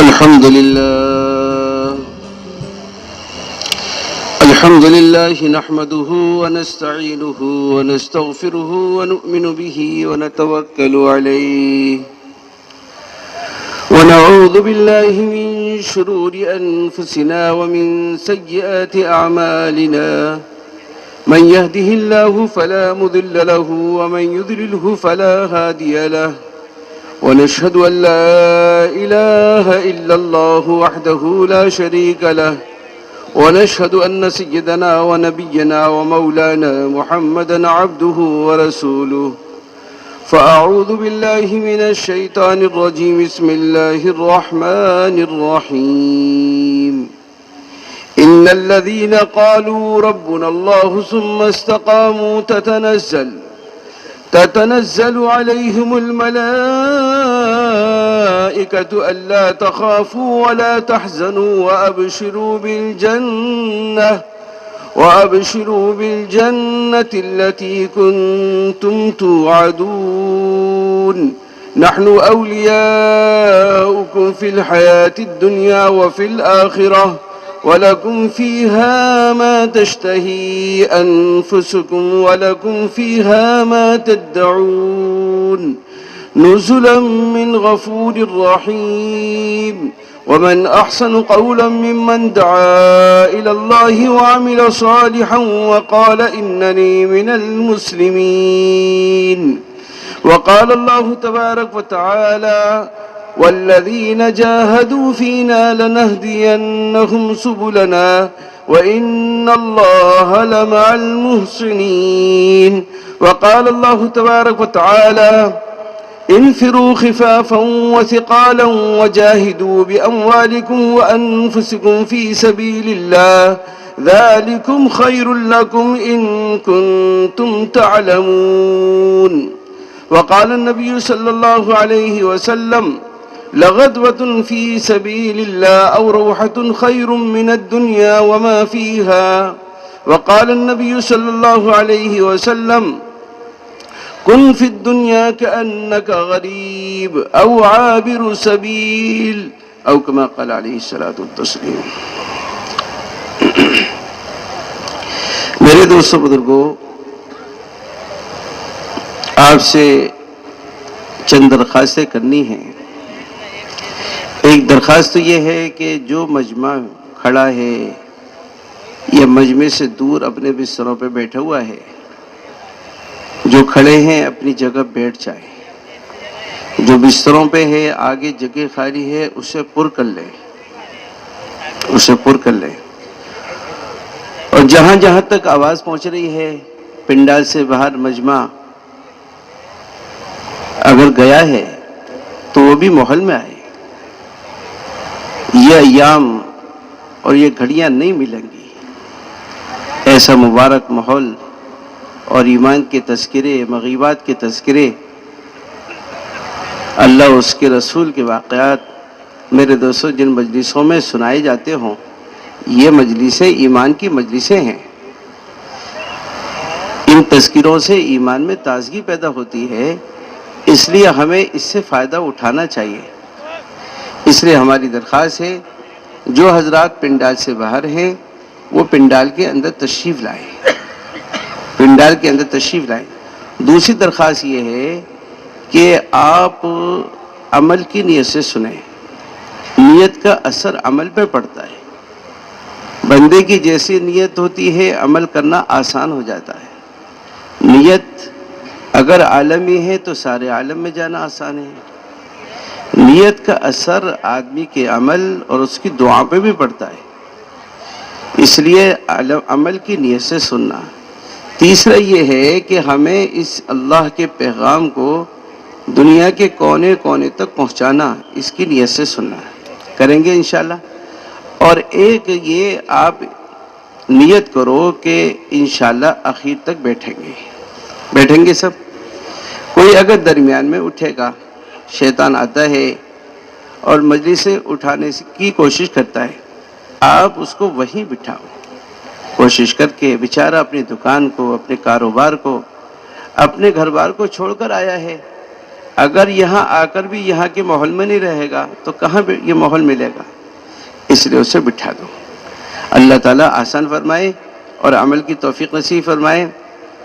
الحمد لله نحمده ونستعينه ونستغفره ونؤمن به ونتوكل عليه ونعوذ بالله من شرور أنفسنا ومن سيئات أعمالنا من يهده الله فلا مضل له ومن يضلله فلا هادي له ونشهد أن لا إله إلا الله وحده لا شريك له ونشهد أن سيدنا ونبينا ومولانا محمدا عبده ورسوله فأعوذ بالله من الشيطان الرجيم بسم الله الرحمن الرحيم إن الذين قالوا ربنا الله ثم استقاموا تتنزل عليهم الملائكة ألا تخافوا ولا تحزنوا وأبشروا بالجنة التي كنتم توعدون نحن أولياؤكم في الحياة الدنيا وفي الآخرة ولكم فيها ما تشتهي أنفسكم ولكم فيها ما تدعون نزلا من غفور رحيم ومن أحسن قولا ممن دعا إلى الله وعمل صالحا وقال إنني من المسلمين وقال الله تبارك وتعالى والذين جاهدوا فينا لنهدينهم سبلنا وإن الله لمع المحسنين وقال الله تبارك وتعالى انفروا خفافا وثقالا وجاهدوا بأموالكم وأنفسكم في سبيل الله ذلكم خير لكم إن كنتم تعلمون وقال النبي صلى الله عليه وسلم لغدوة في سبيل الله أو روحة خير من الدنيا وما فيها وقال النبي صلى الله عليه وسلم كن في الدنيا كأنك غريب أو عابر سبيل أو كما قال عليه الصلاة والتسليم. میرے دوستوں بزرگوں، آپ سے چند درخواستیں کرنی ہیں. ایک درخواست تو یہ ہے کہ جو مجمع کھڑا ہے یا مجمع سے دور اپنے بستروں پہ بیٹھا ہوا ہے، جو کھڑے ہیں اپنی جگہ بیٹھ جائیں. جو بستروں پہ ہے آگے جگہ خالی ہے اسے پر کر لیں. اور جہاں جہاں تک آواز پہنچ رہی ہے پنڈال سے باہر مجمع اگر گیا ہے تو وہ بھی ماحول میں آئے. یہ ایام اور یہ گھڑیاں نہیں ملیں گی. ایسا مبارک ماحول اور ایمان کے تذکرے، مغیبات کے تذکرے، اللہ اس کے رسول کے واقعات میرے دوستوں جن مجلسوں میں سنائے جاتے ہوں، یہ مجلسیں ایمان کی مجلسیں ہیں. ان تذکروں سے ایمان میں تازگی پیدا ہوتی ہے، اس لیے ہمیں اس سے فائدہ اٹھانا چاہیے. اس لیے ہماری درخواست ہے جو حضرات پنڈال سے باہر ہیں وہ پنڈال کے اندر تشریف لائیں. دوسری درخواست یہ ہے کہ آپ عمل کی نیت سے سنیں. نیت کا اثر عمل پہ پڑتا ہے. بندے کی جیسی نیت ہوتی ہے عمل کرنا آسان ہو جاتا ہے. نیت اگر عالمی ہے تو سارے عالم میں جانا آسان ہے. نیت کا اثر آدمی کے عمل اور اس کی دعا پہ بھی پڑتا ہے. اس لیے عمل کی نیت سے سننا. تیسرا یہ ہے کہ ہمیں اس اللہ کے پیغام کو دنیا کے کونے کونے تک پہنچانا، اس کی نیت سے سننا. کریں گے انشاءاللہ. اور ایک یہ آپ نیت کرو کہ انشاءاللہ آخر تک بیٹھیں گے سب. کوئی اگر درمیان میں اٹھے گا، شیطان آتا ہے اور مجلس سے اٹھانے کی کوشش کرتا ہے، آپ اس کو وہیں بٹھاؤ. کوشش کر کے بیچارہ اپنی دکان کو، اپنے کاروبار کو، اپنے گھر بار کو چھوڑ کر آیا ہے. اگر یہاں آ کر بھی یہاں کے ماحول میں نہیں رہے گا تو کہاں پہ یہ ماحول ملے گا؟ اس لیے اسے بٹھا دو۔ اللہ تعالیٰ آسان فرمائے اور عمل کی توفیق نصیب فرمائے۔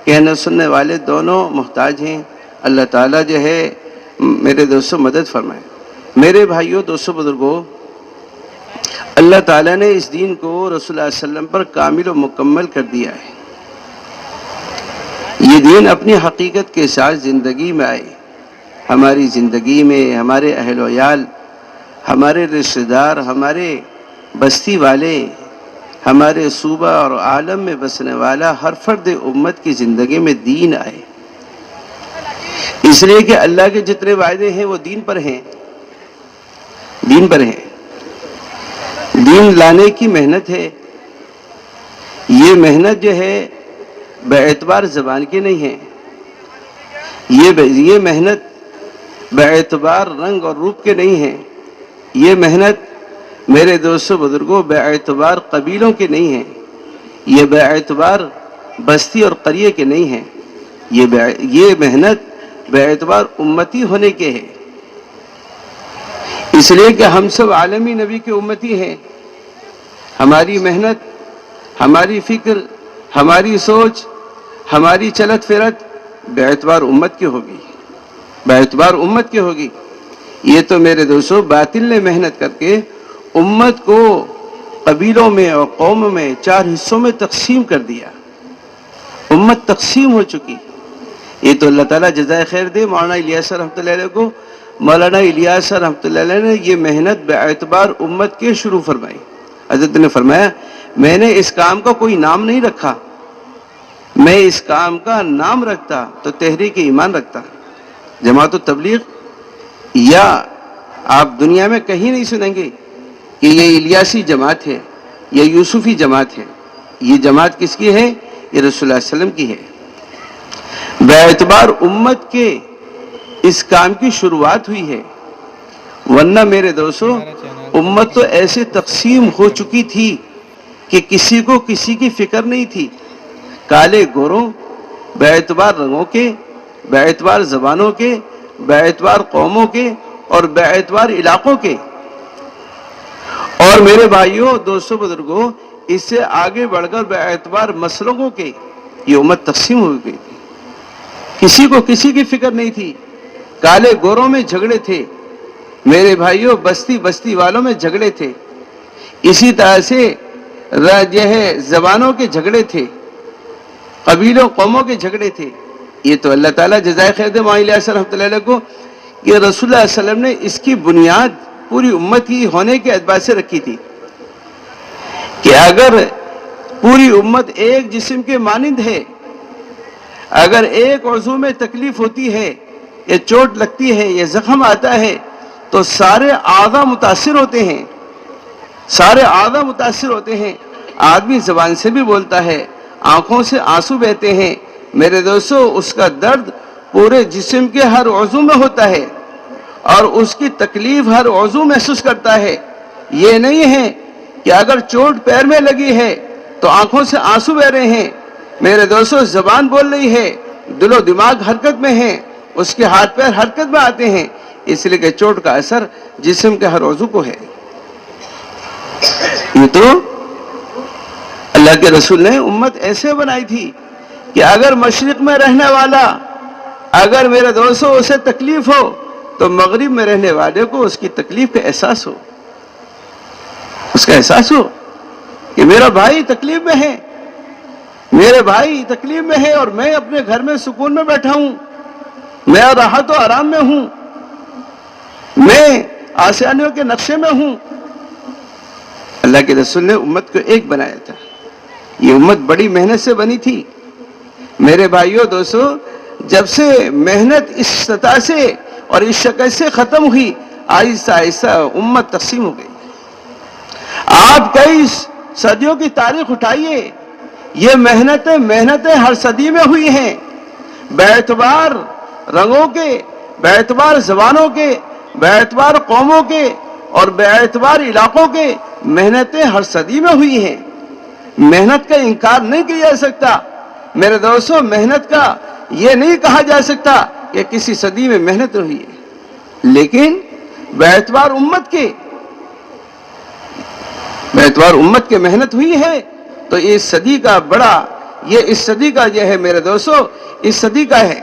کہنے سننے والے دونوں محتاج ہیں، اللہ تعالیٰ جو ہے میرے دوستوں مدد فرمائے۔ میرے بھائیوں، دوستوں، بزرگوں، اللہ تعالیٰ نے اس دین کو رسول اللہ علیہ وسلم پر کامل و مکمل کر دیا ہے۔ یہ دین اپنی حقیقت کے ساتھ زندگی میں آئے، ہماری زندگی میں ہمارے اہل و عیال، ہمارے رشتہ دار، ہمارے بستی والے، ہمارے صوبہ اور عالم میں بسنے والا ہر فرد امت کی زندگی میں دین آئے۔ اس لیے کہ اللہ کے جتنے وعدے ہیں وہ دین پر ہیں، دین پر ہیں۔ دین لانے کی محنت ہے، یہ محنت جو ہے بے اعتبار زبان کی نہیں ہے، یہ محنت بے اعتبار رنگ اور روپ کے نہیں ہے، یہ محنت میرے دوستوں بزرگوں بے اعتبار قبیلوں کے نہیں ہیں، یہ بے اعتبار بستی اور قریے کے نہیں ہیں، یہ محنت بے اعتبار امتی ہونے کے ہے۔ اس لیے کہ ہم سب عالمی نبی کے امتی ہیں، ہماری محنت، ہماری فکر، ہماری سوچ، ہماری چلت فرت بے اعتبار امت کی ہوگی، بے اعتبار امت کی ہوگی۔ یہ تو میرے دوستوں باطل نے محنت کر کے امت کو قبیلوں میں اور قوموں میں 4 حصوں میں تقسیم کر دیا، امت تقسیم ہو چکی۔ یہ تو اللہ تعالیٰ جزائے خیر دے مولانا الیاس رحمۃ اللہ علیہ کو۔ مولانا الیاس رحمۃ اللہ علیہ نے یہ محنت بے اعتبار امت کے شروع فرمائی۔ حضرت نے فرمایا میں نے اس کام کا کوئی نام نہیں رکھا، میں اس کام کا نام رکھتا تو تحریک ایمان رکھتا، جماعت تبلیغ، یا آپ دنیا میں کہیں نہیں سنیں گے کہ یہ الیاسی جماعت ہے، یہ یوسفی جماعت ہے۔ یہ جماعت کس کی ہے؟ یہ رسول اللہ علیہ وسلم کی ہے۔ بے اعتبار امت کے اس کام کی شروعات ہوئی ہے، ورنہ میرے دوستوں امت تو ایسے تقسیم ہو چکی تھی کہ کسی کو کسی کی فکر نہیں تھی، کالے گوروں، بے اعتبار رنگوں کے، بے اعتبار زبانوں کے، بے اعتبار قوموں کے اور بے اعتبار علاقوں کے۔ اور میرے بھائیوں، دوستوں، بزرگوں، اس سے آگے بڑھ کر بے اعتبار مسلکوں کے یہ امت تقسیم ہو گئی تھی، کسی کو کسی کی فکر نہیں تھی، کالے گوروں میں جھگڑے تھے میرے بھائیوں، بستی والوں میں جھگڑے تھے، اسی طرح سے جو ہے زبانوں کے جھگڑے تھے، قبیلوں قوموں کے جھگڑے تھے۔ یہ تو اللہ تعالیٰ جزائے خیر دے مولانا الیاس رحمۃ اللہ علیہ کو کہ رسول اللہ علیہ وسلم نے اس کی بنیاد پوری امت کی ہونے کے اعتبار سے رکھی تھی کہ اگر پوری امت ایک جسم کے مانند ہے، اگر ایک عضو میں تکلیف ہوتی ہے، یہ چوٹ لگتی ہے، یہ زخم آتا ہے، تو سارے اعضاء متاثر ہوتے ہیں، سارے اعضاء متاثر ہوتے ہیں۔ آدمی زبان سے بھی بولتا ہے، آنکھوں سے آنسو بہتے ہیں، میرے دوستو اس کا درد پورے جسم کے ہر عضو میں ہوتا ہے اور اس کی تکلیف ہر عضو محسوس کرتا ہے۔ یہ نہیں ہے کہ اگر چوٹ پیر میں لگی ہے تو آنکھوں سے آنسو بہ رہے ہیں، میرے دوستو زبان بول رہی ہے، دل و دماغ حرکت میں ہے، اس کے ہاتھ پیر حرکت میں آتے ہیں، اس لیے کہ چوٹ کا اثر جسم کے ہر عضو کو ہے۔ یہ تو اللہ کے رسول نے امت ایسے بنائی تھی کہ اگر مشرق میں رہنے والا، اگر میرے دوستو اسے تکلیف ہو تو مغرب میں رہنے والے کو اس کی تکلیف کا احساس ہو، اس کا احساس ہو کہ میرا بھائی تکلیف میں ہے، میرے بھائی تکلیف میں ہے اور میں اپنے گھر میں سکون میں بیٹھا ہوں، میں راحت و آرام میں ہوں، میں آسانیوں کے نقشے میں ہوں۔ اللہ کے رسول نے امت کو ایک بنایا تھا، یہ امت بڑی محنت سے بنی تھی۔ میرے بھائیوں، دوستو، جب سے محنت اس سطح سے اور اس شکل سے ختم ہوئی، آہستہ آہستہ امت تقسیم ہو گئی۔ آپ کئی صدیوں کی تاریخ اٹھائیے، یہ محنتیں ہر صدی میں ہوئی ہیں، بے اعتبار رنگوں کے، بے اعتبار زبانوں کے، بے اعتبار قوموں کے اور بے اعتبار علاقوں کے، محنتیں ہر صدی میں ہوئی ہیں۔ محنت کا انکار نہیں کیا جا سکتا میرے دوستو، محنت کا یہ نہیں کہا جا سکتا کہ کسی صدی میں محنت ہوئی ہے، لیکن باعتبار امت کے محنت ہوئی ہے، تو اس صدی کا بڑا، یہ اس صدی کا جو ہے میرے دوستو، اس صدی کا ہے،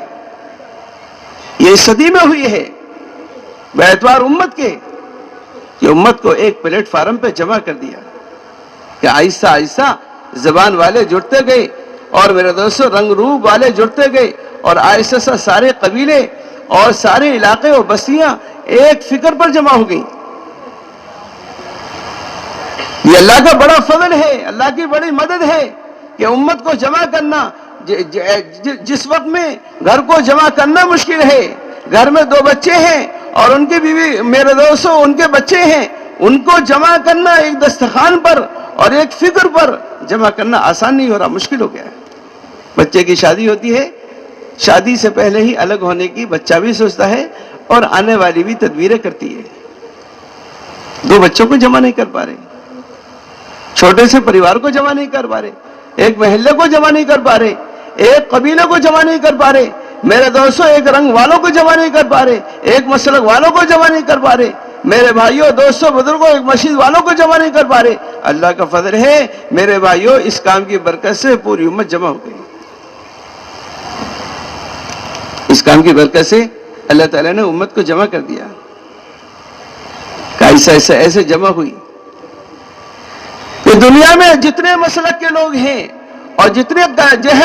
یہ اس صدی میں ہوئی ہے باعتبار امت کے، کہ امت کو ایک پلیٹ فارم پہ جمع کر دیا، کہ آہستہ آہستہ زبان والے جڑتے گئے، اور میرے دوستو رنگ روپ والے جڑتے گئے، اور آہستہ آہستہ سارے قبیلے اور سارے علاقے اور بستیاں ایک فکر پر جمع ہو گئی۔ یہ اللہ کا بڑا فضل ہے، اللہ کی بڑی مدد ہے کہ امت کو جمع کرنا، جس وقت میں گھر کو جمع کرنا مشکل ہے، گھر میں 2 بچے ہیں اور ان کی بیوی، میرے دوستو ان کے بچے ہیں، ان کو جمع کرنا ایک دسترخوان پر اور ایک فکر پر جمع کرنا آسان نہیں ہو رہا، مشکل ہو گیا ہے۔ بچے کی شادی ہوتی ہے، شادی سے پہلے ہی الگ ہونے کی بچہ بھی سوچتا ہے اور آنے والی بھی تدبیریں کرتی ہے، 2 بچوں کو جمع نہیں کر پا رہے، چھوٹے سے پریوار کو جمع نہیں کر پا رہے، ایک محلے کو جمع نہیں کر پا رہے، ایک قبیلے کو جمع نہیں کر پا رہے، میرے دوستو ایک رنگ والوں کو جمع نہیں کر پا رہے، ایک مسلک والوں کو جمع نہیں کر پا رہے، میرے بھائیوں دوستو بزرگوں ایک مسجد والوں کو جمع نہیں کر پا رہے۔ اللہ کا فضل ہے میرے بھائیوں، اس کام کی برکت سے پوری امت جمع ہو گئی، اس کام کی برکت سے اللہ تعالیٰ نے امت کو جمع کر دیا، کہ ایسے جمع ہوئی کہ دنیا میں جتنے مسلک کے لوگ ہیں اور جتنے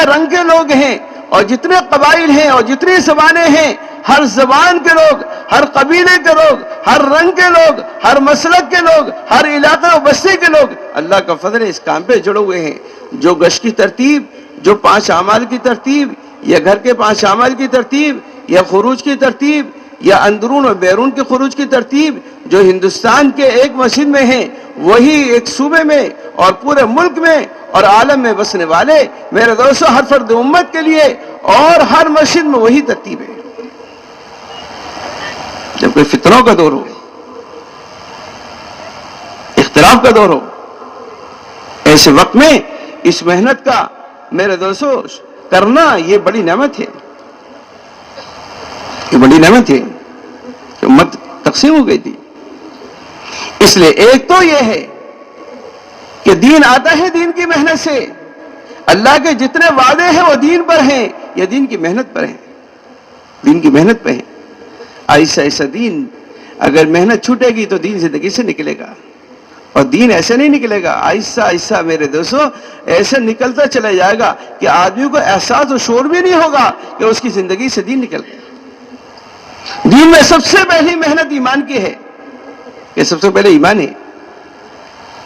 رنگ کے لوگ ہیں اور جتنے قبائل ہیں اور جتنی زبانیں ہیں، ہر زبان کے لوگ، ہر قبیلے کے لوگ، ہر رنگ کے لوگ، ہر مسلک کے لوگ، ہر علاقے و بستی کے لوگ اللہ کا فضل ہے اس کام پہ جڑے ہوئے ہیں۔ جو گشت کی ترتیب، جو 5 اعمال کی ترتیب، یا گھر کے 5 اعمال کی ترتیب، یا خروج کی ترتیب، یا اندرون اور بیرون کے خروج کی ترتیب، جو ہندوستان کے ایک مسجد میں ہے، وہی ایک صوبے میں اور پورے ملک میں اور عالم میں بسنے والے میرے دوستو ہر فرد امت کے لیے اور ہر مسجد میں وہی ترتیب ہے۔ جب کوئی فتنوں کا دور ہو، اختلاف کا دور ہو، ایسے وقت میں اس محنت کا میرے دوستو کرنا یہ بڑی نعمت ہے، یہ بڑی نعمت ہے کہ امت تقسیم ہو گئی تھی۔ اس لیے ایک تو یہ ہے کہ دین آتا ہے دین کی محنت سے، اللہ کے جتنے وعدے ہیں وہ دین پر ہیں یا دین کی محنت پر ہیں، دین کی محنت پہ ہیں۔ ایسا دین اگر محنت چھوٹے گی تو دین زندگی سے نکلے گا، اور دین ایسے نہیں نکلے گا، آہستہ آہستہ میرے دوستو ایسے نکلتا چلا جائے گا کہ آدمی کو احساس و شعور بھی نہیں ہوگا کہ اس کی زندگی سے دین نکل گیا۔ دین میں سب سے پہلی محنت ایمان کی ہے، یہ سب سے پہلے ایمان ہے۔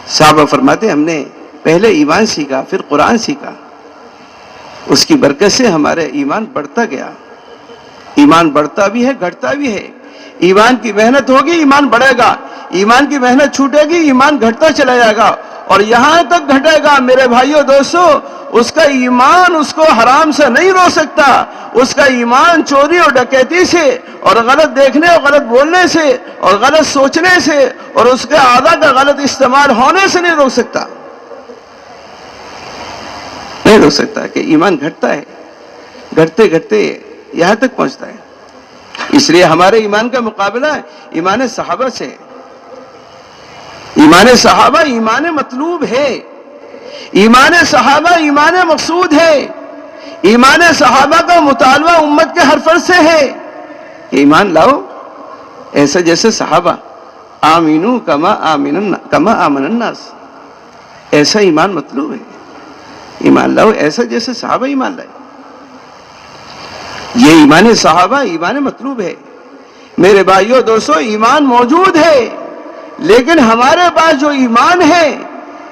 صحابہ فرماتے ہیں ہم نے پہلے ایمان سیکھا، پھر قرآن سیکھا، اس کی برکت سے ہمارے ایمان بڑھتا گیا، ایمان بڑھتا بھی ہے گھٹتا بھی ہے۔ ایمان کی محنت ہوگی ایمان بڑھے گا، ایمان کی محنت چھوٹے گی ایمان گھٹتا چلا جائے گا، اور یہاں تک گھٹے گا میرے بھائیوں دوستو اس کا ایمان اس کو حرام سے نہیں روک سکتا، اس کا ایمان چوری اور ڈکیتی سے اور غلط دیکھنے اور غلط بولنے سے اور غلط سوچنے سے اور اس کے اعضاء کا غلط استعمال ہونے سے نہیں روک سکتا، نہیں روک سکتا، کہ ایمان گھٹتا ہے، گھٹتے گھٹتے یہاں تک پہنچتا ہے۔ اس لیے ہمارے ایمان کا مقابلہ ایمان صحابہ سے، ایمان صحابہ ایمان مطلوب ہے، ایمان صحابہ ایمان مقصود ہے، ایمان صحابہ کا مطالبہ امت کے ہر فرد سے ہے کہ ایمان لاؤ ایسا جیسے صحابہ، آمینو کما آمن الناس، ایسا ایمان مطلوب ہے، ایمان لاؤ ایسا جیسے صحابہ ایمان لائے۔ یہ ایمان صحابہ ایمان مطلوب ہے۔ میرے بھائیوں دوستو ایمان موجود ہے، لیکن ہمارے پاس جو ایمان ہے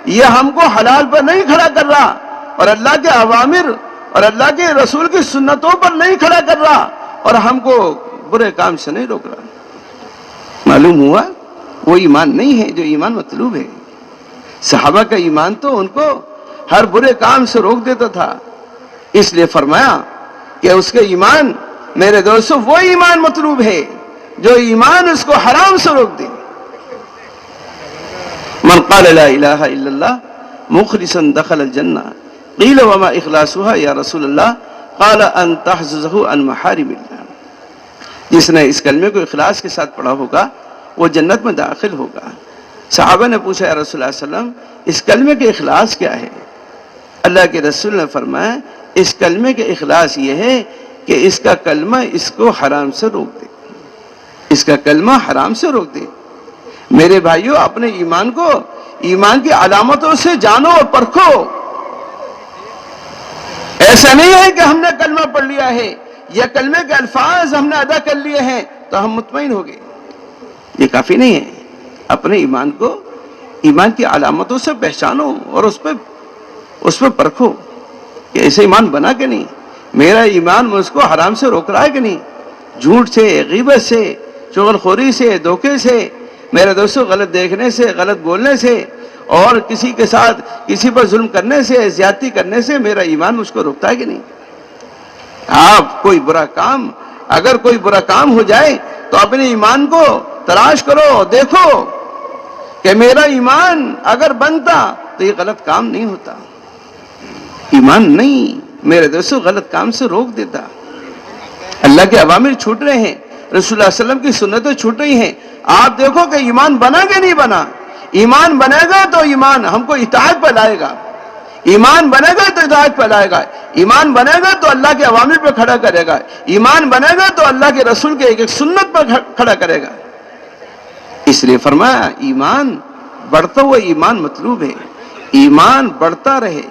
یہ ہم کو حلال پر نہیں کھڑا کر رہا، اور اللہ کے اوامر اور اللہ کے رسول کی سنتوں پر نہیں کھڑا کر رہا، اور ہم کو برے کام سے نہیں روک رہا۔ معلوم ہوا وہ ایمان نہیں ہے جو ایمان مطلوب ہے۔ صحابہ کا ایمان تو ان کو ہر برے کام سے روک دیتا تھا، اس لیے فرمایا کہ اس کے ایمان میرے دوستو وہ ایمان مطلوب ہے جو ایمان اس کو حرام سے روک دے۔ من قال لا الہ الا اللہ مخلصا دخل الجنہ قیل وما اخلاصها یا رسول اللہ قال ان تحجزه عن محارم اللہ۔ جس نے اس کلمے کو اخلاص کے ساتھ پڑھا ہوگا وہ جنت میں داخل ہوگا۔ صحابہ نے پوچھا یا رسول اللہ صلی اللہ علیہ وسلم اس کلمے کے اخلاص کیا ہے؟ اللہ کے رسول نے فرمایا اس کلمے کے اخلاص یہ ہے کہ اس کا کلمہ اس کو حرام سے روک دے، اس کا کلمہ حرام سے روک دے۔ میرے بھائیوں، اپنے ایمان کو ایمان کی علامتوں سے جانو اور پرکھو۔ ایسا نہیں ہے کہ ہم نے کلمہ پڑھ لیا ہے یا کلمے کے الفاظ ہم نے ادا کر لیے ہیں تو ہم مطمئن ہو گئے، یہ کافی نہیں ہے۔ اپنے ایمان کو ایمان کی علامتوں سے پہچانو اور اس پہ پرکھو کہ ایسے ایمان بنا کہ نہیں، میرا ایمان مجھ کو حرام سے روک رہا ہے کہ نہیں، جھوٹ سے، غیبت سے، چغل خوری سے، دھوکے سے، میرے دوستوں غلط دیکھنے سے، غلط بولنے سے اور کسی کے ساتھ کسی پر ظلم کرنے سے، زیادتی کرنے سے میرا ایمان مجھ کو روکتا ہے کہ نہیں۔ آپ کوئی برا کام، اگر کوئی برا کام ہو جائے تو اپنے ایمان کو تلاش کرو، دیکھو کہ میرا ایمان اگر بنتا تو یہ غلط کام نہیں ہوتا۔ ایمان نہیں میرے دوستوں غلط کام سے روک دیتا۔ اللہ کے اوامر چھوٹ رہے ہیں، رسول اللہ علیہ وسلم کی سنتیں چھوٹ رہی ہیں، آپ دیکھو کہ ایمان بنا کہ نہیں بنا۔ ایمان بنے گا تو ایمان ہم کو اطاعت پہ لائے گا، ایمان بنے گا تو اطاعت پہ لائے گا، ایمان بنے گا تو اللہ کے اوامر پہ کھڑا کرے گا، ایمان بنے گا تو اللہ کے رسول کے ایک ایک سنت پر کھڑا کرے گا۔ اس لیے فرمایا ایمان بڑھتا ہوا ایمان مطلوب ہے، ایمان بڑھتا رہے،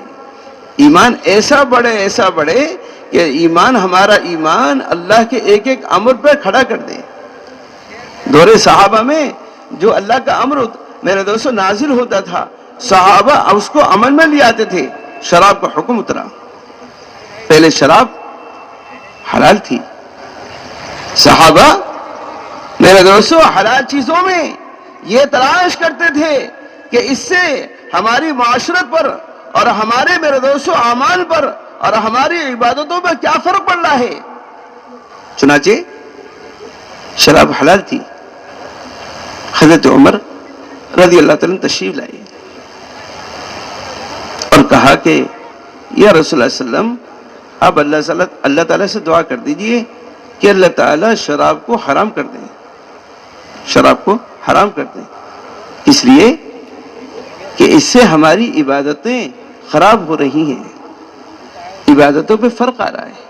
ایمان ایسا بڑھے کہ ایمان ہمارا ایمان اللہ کے ایک ایک امر پہ کھڑا کر دے۔ دور صحابہ میں جو اللہ کا امر میرے دوستوں نازل ہوتا تھا، صحابہ اس کو عمل میں لے آتے تھے۔ شراب کا حکم اترا، پہلے شراب حلال تھی، صحابہ میرے دوستوں حلال چیزوں میں یہ تلاش کرتے تھے کہ اس سے ہماری معاشرت پر اور ہمارے میرے دوستوں اعمال پر اور ہماری عبادتوں پر کیا فرق پڑ رہا ہے۔ چنانچہ شراب حلال تھی، حضرت عمر رضی اللہ تعالیٰ تشریف لائے اور کہا کہ یا رسول اللہ صلی اللہ علیہ وسلم آپ اللہ تعالیٰ سے دعا کر دیجئے کہ اللہ تعالیٰ شراب کو حرام کر دیں، شراب کو حرام کر دیں، اس لیے کہ اس سے ہماری عبادتیں خراب ہو رہی ہیں، عبادتوں پہ فرق آ رہا ہے۔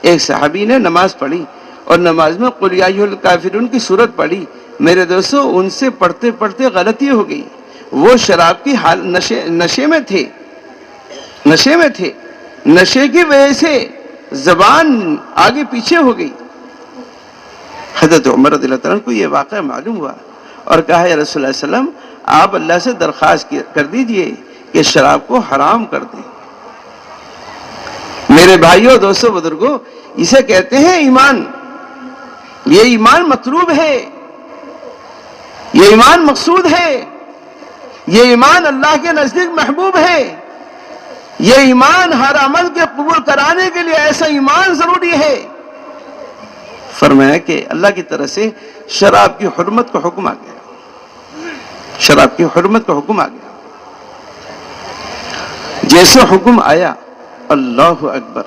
ایک صحابی نے نماز پڑھی اور نماز میں قل یا ایھا الکافرون کی سورت پڑھی، میرے دوستو ان سے پڑھتے پڑھتے غلطی ہو گئی، وہ شراب کی نشے میں تھے، نشے کی وجہ سے زبان آگے پیچھے ہو گئی۔ حضرت عمر رضی اللہ عنہ کو یہ واقعہ معلوم ہوا اور کہا یا رسول اللہ صلی اللہ علیہ وسلم آپ اللہ سے درخواست کر دیجئے کہ شراب کو حرام کر دیں۔ میرے بھائیوں، دوستوں، بزرگوں، اسے کہتے ہیں ایمان۔ یہ ایمان مطلوب ہے، یہ ایمان مقصود ہے، یہ ایمان اللہ کے نزدیک محبوب ہے، یہ ایمان ہر عمل کے قبول کرانے کے لیے ایسا ایمان ضروری ہے۔ فرمایا کہ اللہ کی طرف سے شراب کی حرمت کا حکم آ گیا، شراب کی حرمت کا حکم آ گیا۔ جیسے حکم آیا، اللہ اکبر،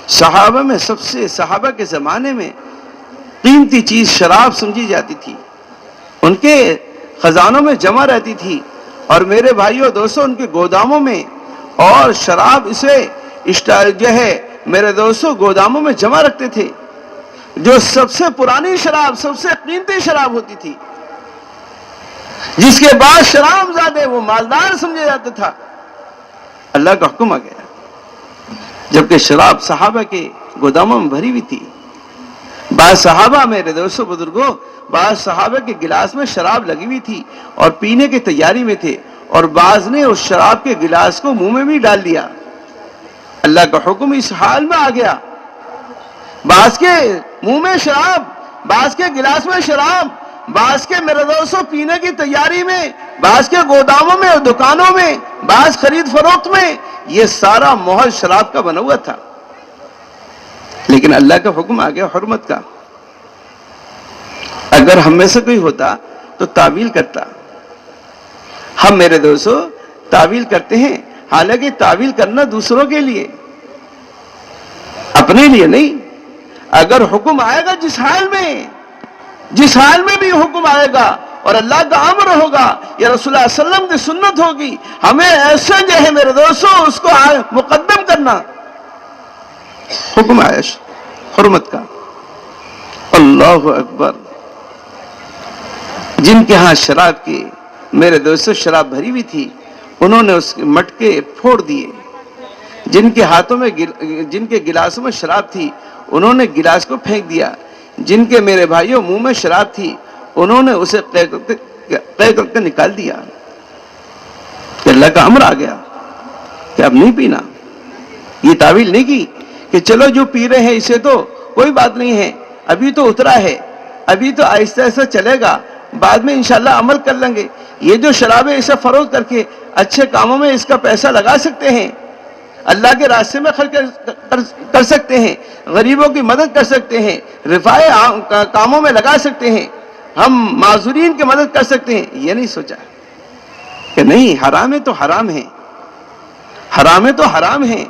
صحابہ کے زمانے میں قیمتی چیز شراب سمجھی جاتی تھی، ان کے خزانوں میں جمع رہتی تھی، اور میرے بھائیوں دوستوں ان کے گوداموں میں اور شراب اسے جو ہے میرے دوستوں گوداموں میں جمع رکھتے تھے، جو سب سے پرانی شراب، سب سے قیمتی شراب ہوتی تھی، جس کے بعد شراب زادے وہ مالدار سمجھا جاتا تھا۔ اللہ کا حکم آ گیا، جبکہ شراب صحابہ کے گوداموں میں بھری ہوئی تھی۔ بعض صحابہ میرے دوستوں بزرگوں، بعض صحابہ کے گلاس میں شراب لگی ہوئی تھی اور پینے کی تیاری میں تھے، اور بعض نے اس شراب کے گلاس کو منہ میں بھی ڈال دیا۔ اللہ کا حکم اس حال میں آ گیا، بعض کے منہ میں شراب، بعض کے گلاس میں شراب، بعض کے میرے دوستوں پینے کی تیاری میں، بعض کے گوداموں میں اور دکانوں میں، بعض خرید فروخت میں، یہ سارا ماحول شراب کا بنا ہوا تھا۔ لیکن اللہ کا حکم آ گیا حرمت کا۔ اگر ہم میں سے کوئی ہوتا تو تعویل کرتا۔ ہم میرے دوستو تعویل کرتے ہیں، حالانکہ تعویل کرنا دوسروں کے لیے، اپنے لیے نہیں۔ اگر حکم آئے گا جس حال میں بھی حکم آئے گا اور اللہ کا امر ہوگا یا رسول اللہ صلی اللہ علیہ وسلم کی سنت ہوگی، ہمیں ایسے جو ہے میرے دوستوں اس کو مقدم کرنا۔ حکم آیا حرمت کا، اللہ اکبر۔ جن کے ہاں شراب کی میرے دوستوں شراب بھری ہوئی تھی، انہوں نے اس کے مٹکے پھوڑ دیے۔ جن کے ہاتھوں میں جن کے گلاسوں میں شراب تھی، انہوں نے گلاس کو پھینک دیا۔ جن کے میرے بھائیوں منہ میں شراب تھی، انہوں نے اسے قے کر کے نکال دیا۔ کہ اللہ کا امر آ گیا کہ اب نہیں پینا۔ یہ تعویل نہیں کی کہ چلو جو پی رہے ہیں اسے تو کوئی بات نہیں ہے، ابھی تو اترا ہے، ابھی تو آہستہ آہستہ چلے گا، بعد میں انشاءاللہ عمل کر لیں گے۔ یہ جو شراب ہے اسے فروخت کر کے اچھے کاموں میں اس کا پیسہ لگا سکتے ہیں، اللہ کے راستے میں خرچ کر سکتے ہیں، غریبوں کی مدد کر سکتے ہیں، رفاہی کاموں میں لگا سکتے ہیں، ہم معذورین کی مدد کر سکتے ہیں۔ یہ نہیں سوچا کہ نہیں، حرام ہے تو حرام ہے، حرام ہے تو حرام ہے۔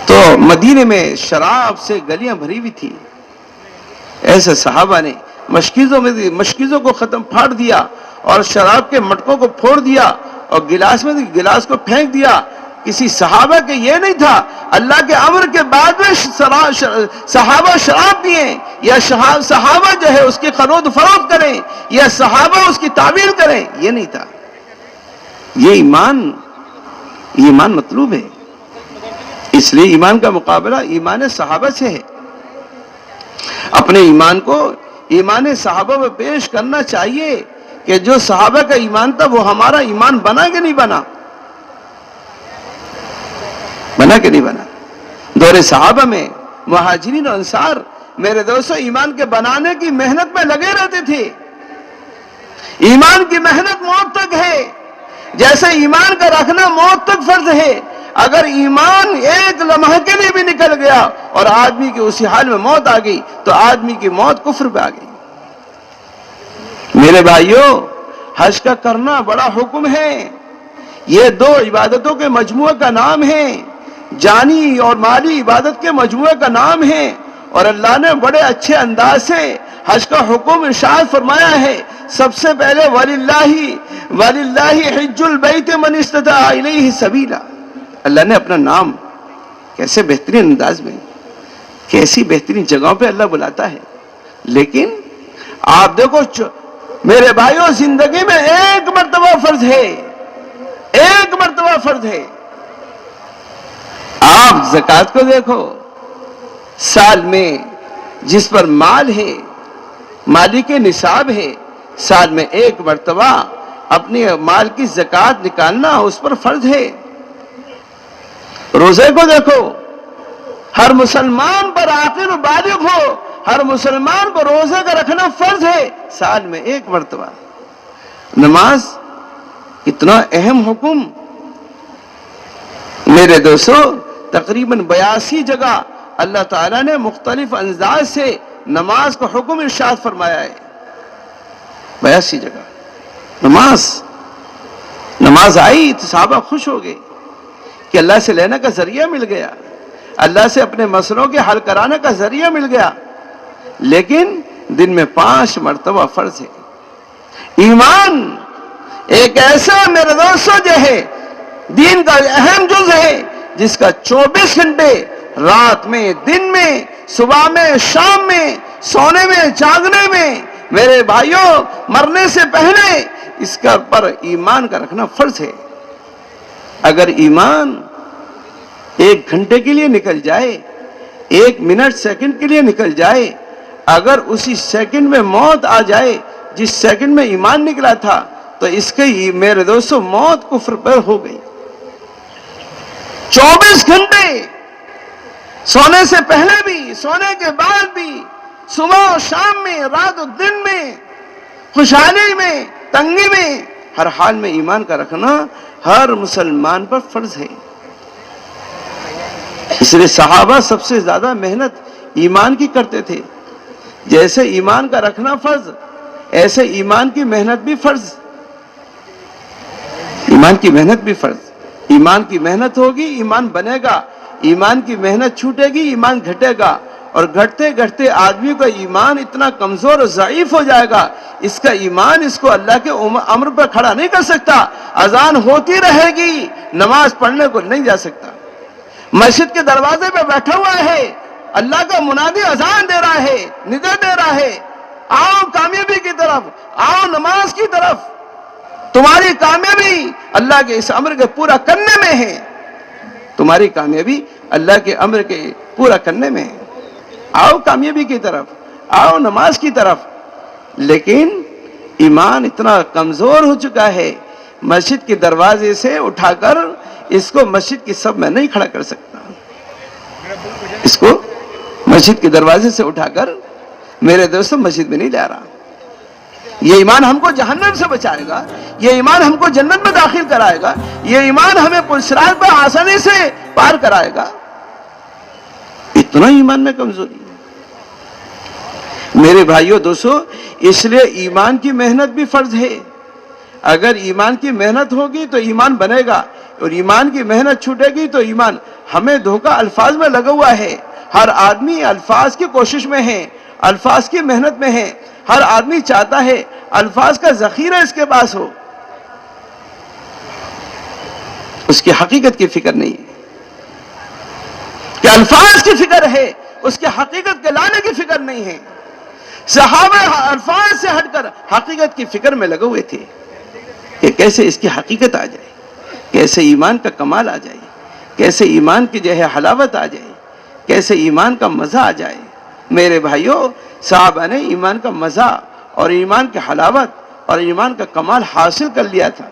تو مدینے میں شراب سے گلیاں بھری ہوئی تھی، ایسے صحابہ نے مشکیزوں کو پھاڑ دیا اور شراب کے مٹکوں کو پھوڑ دیا اور گلاس کو پھینک دیا۔ کسی صحابہ کے یہ نہیں تھا اللہ کے امر کے بعد میں صحابہ شراب پئیں یا صحابہ جو ہے اس کی خرید فروخت کریں یا صحابہ اس کی تعویل کریں، یہ نہیں تھا۔ یہ ایمان مطلوب ہے، اس لیے ایمان کا مقابلہ ایمان صحابہ سے ہے۔ اپنے ایمان کو ایمان صحابہ میں پیش کرنا چاہیے کہ جو صحابہ کا ایمان تھا وہ ہمارا ایمان بنا کہ نہیں بنا کہ نہیں بنا۔ دور صحابہ میں مہاجرین اور انصار میرے دوستوں ایمان کے بنانے کی محنت میں لگے رہتے تھے۔ ایمان کی محنت موت تک ہے، جیسے ایمان کا رکھنا موت تک فرض ہے۔ اگر ایمان ایک لمحے کے لیے بھی نکل گیا اور آدمی کی اسی حال میں موت آ گئی تو آدمی کی موت کفر پہ آ گئی۔ میرے بھائیوں، حج کا کرنا بڑا حکم ہے۔ یہ دو عبادتوں کے مجموعے کا نام ہے، جانی اور مالی عبادت کے مجموعے کا نام ہے، اور اللہ نے بڑے اچھے انداز سے حج کا حکم ارشاد فرمایا ہے۔ سب سے پہلے وَلِلَّهِ حِجُّ الْبَيْتِ مَنِ اسْتَطَاعَ إِلَيْهِ سَبِيلًا، اللہ نے اپنا نام کیسے بہترین انداز میں، کیسی بہترین جگہوں پہ اللہ بلاتا ہے۔ لیکن آپ دیکھو میرے بھائیوں، زندگی میں ایک مرتبہ فرض ہے، ایک مرتبہ فرض ہے۔ آپ زکوٰۃ کو دیکھو، سال میں جس پر مال ہے، مالی کے نصاب ہے، سال میں ایک مرتبہ اپنے مال کی زکوٰۃ نکالنا اس پر فرض ہے۔ روزے کو دیکھو، ہر مسلمان پر عاقل و بالغ ہو، ہر مسلمان کو روزے کا رکھنا فرض ہے، سال میں ایک مرتبہ۔ نماز اتنا اہم حکم، میرے دوستو تقریباً 82 جگہ اللہ تعالیٰ نے مختلف انداز سے نماز کو حکم ارشاد فرمایا ہے۔ 82 جگہ نماز آئی تو صحابہ خوش ہو گئے کہ اللہ سے لینے کا ذریعہ مل گیا، اللہ سے اپنے مسئلوں کے حل کرانے کا ذریعہ مل گیا۔ لیکن دن میں 5 مرتبہ فرض ہے۔ ایمان ایک ایسا میرے دوستوں جو ہے دین کا اہم جز ہے، جس کا 24 گھنٹے رات میں، دن میں، صبح میں، شام میں، سونے میں، جاگنے میں، میرے بھائیوں مرنے سے پہلے اس کا پر ایمان کا رکھنا فرض ہے۔ اگر ایمان 1 گھنٹے کے لیے نکل جائے، 1 منٹ سیکنڈ کے لیے نکل جائے، اگر اسی سیکنڈ میں موت آ جائے جس سیکنڈ میں ایمان نکلا تھا، تو اس کے میرے دوستوں موت کفر پر ہو گئی۔ 24 گھنٹے سونے سے پہلے بھی، سونے کے بعد بھی، صبح و شام میں، رات و دن میں، خوشحالی میں، تنگی میں، ہر حال میں ایمان کا رکھنا ہر مسلمان پر فرض ہے۔ اس لیے صحابہ سب سے زیادہ محنت ایمان کی کرتے تھے۔ جیسے ایمان کا رکھنا فرض، ایسے ایمان کی محنت بھی فرض۔ ایمان کی محنت بھی فرض، ایمان کی محنت ہوگی ایمان بنے گا۔ ایمان کی محنت چھوٹے گی، ایمان گھٹے گا، اور گھٹتے گھٹتے آدمی کا ایمان اتنا کمزور اور ضعیف ہو جائے گا، اس کا ایمان اس کو اللہ کے امر پر کھڑا نہیں کر سکتا۔ اذان ہوتی رہے گی، نماز پڑھنے کو نہیں جا سکتا۔ مسجد کے دروازے پہ بیٹھا ہوا ہے، اللہ کا منادی اذان دے رہا ہے، نداء دے رہا ہے، آؤ کامیابی کی طرف، آؤ نماز کی طرف، تمہاری کامیابی اللہ کے اس امر کے پورا کرنے میں ہے، تمہاری کامیابی اللہ کے امر کے پورا کرنے میں ہے، آؤ کامیابی کی طرف، آؤ نماز کی طرف۔ لیکن ایمان اتنا کمزور ہو چکا ہے، مسجد کے دروازے سے اٹھا کر اس کو مسجد کی صف میں نہیں کھڑا کر سکتا، اس کو مسجد کے دروازے سے اٹھا کر میرے دوستوں مسجد میں نہیں لا رہا۔ یہ ایمان ہم کو جہنم سے بچائے گا، یہ ایمان ہم کو جنت میں داخل کرائے گا، یہ ایمان ہمیں پلسرات پر آسانی سے پار کرائے گا۔ اتنا ایمان میں کمزوری ہے میرے بھائیوں دوستوں، اس لیے ایمان کی محنت بھی فرض ہے۔ اگر ایمان کی محنت ہوگی تو ایمان بنے گا، اور ایمان کی محنت چھوٹے گی تو ایمان، ہمیں دھوکہ الفاظ میں لگا ہوا ہے۔ ہر آدمی الفاظ کی کوشش میں ہے، الفاظ کی محنت میں ہے، ہر آدمی چاہتا ہے الفاظ کا ذخیرہ اس کے پاس ہو، اس کی حقیقت کی فکر نہیں ہے کہ الفاظ کی فکر ہے، اس کی حقیقت کے لانے کی فکر نہیں ہے۔ صحابہ الفاظ سے ہٹ کر حقیقت کی فکر میں لگے ہوئے تھے کہ کیسے اس کی حقیقت آ جائے، کیسے ایمان کا کمال آ جائے، کیسے ایمان کی جو ہے حلاوت آ جائے، کیسے ایمان کا مزہ آ جائے۔ میرے بھائیوں، صحابہ نے ایمان کا مزہ اور ایمان کی حلاوت اور ایمان کا کمال حاصل کر لیا تھا۔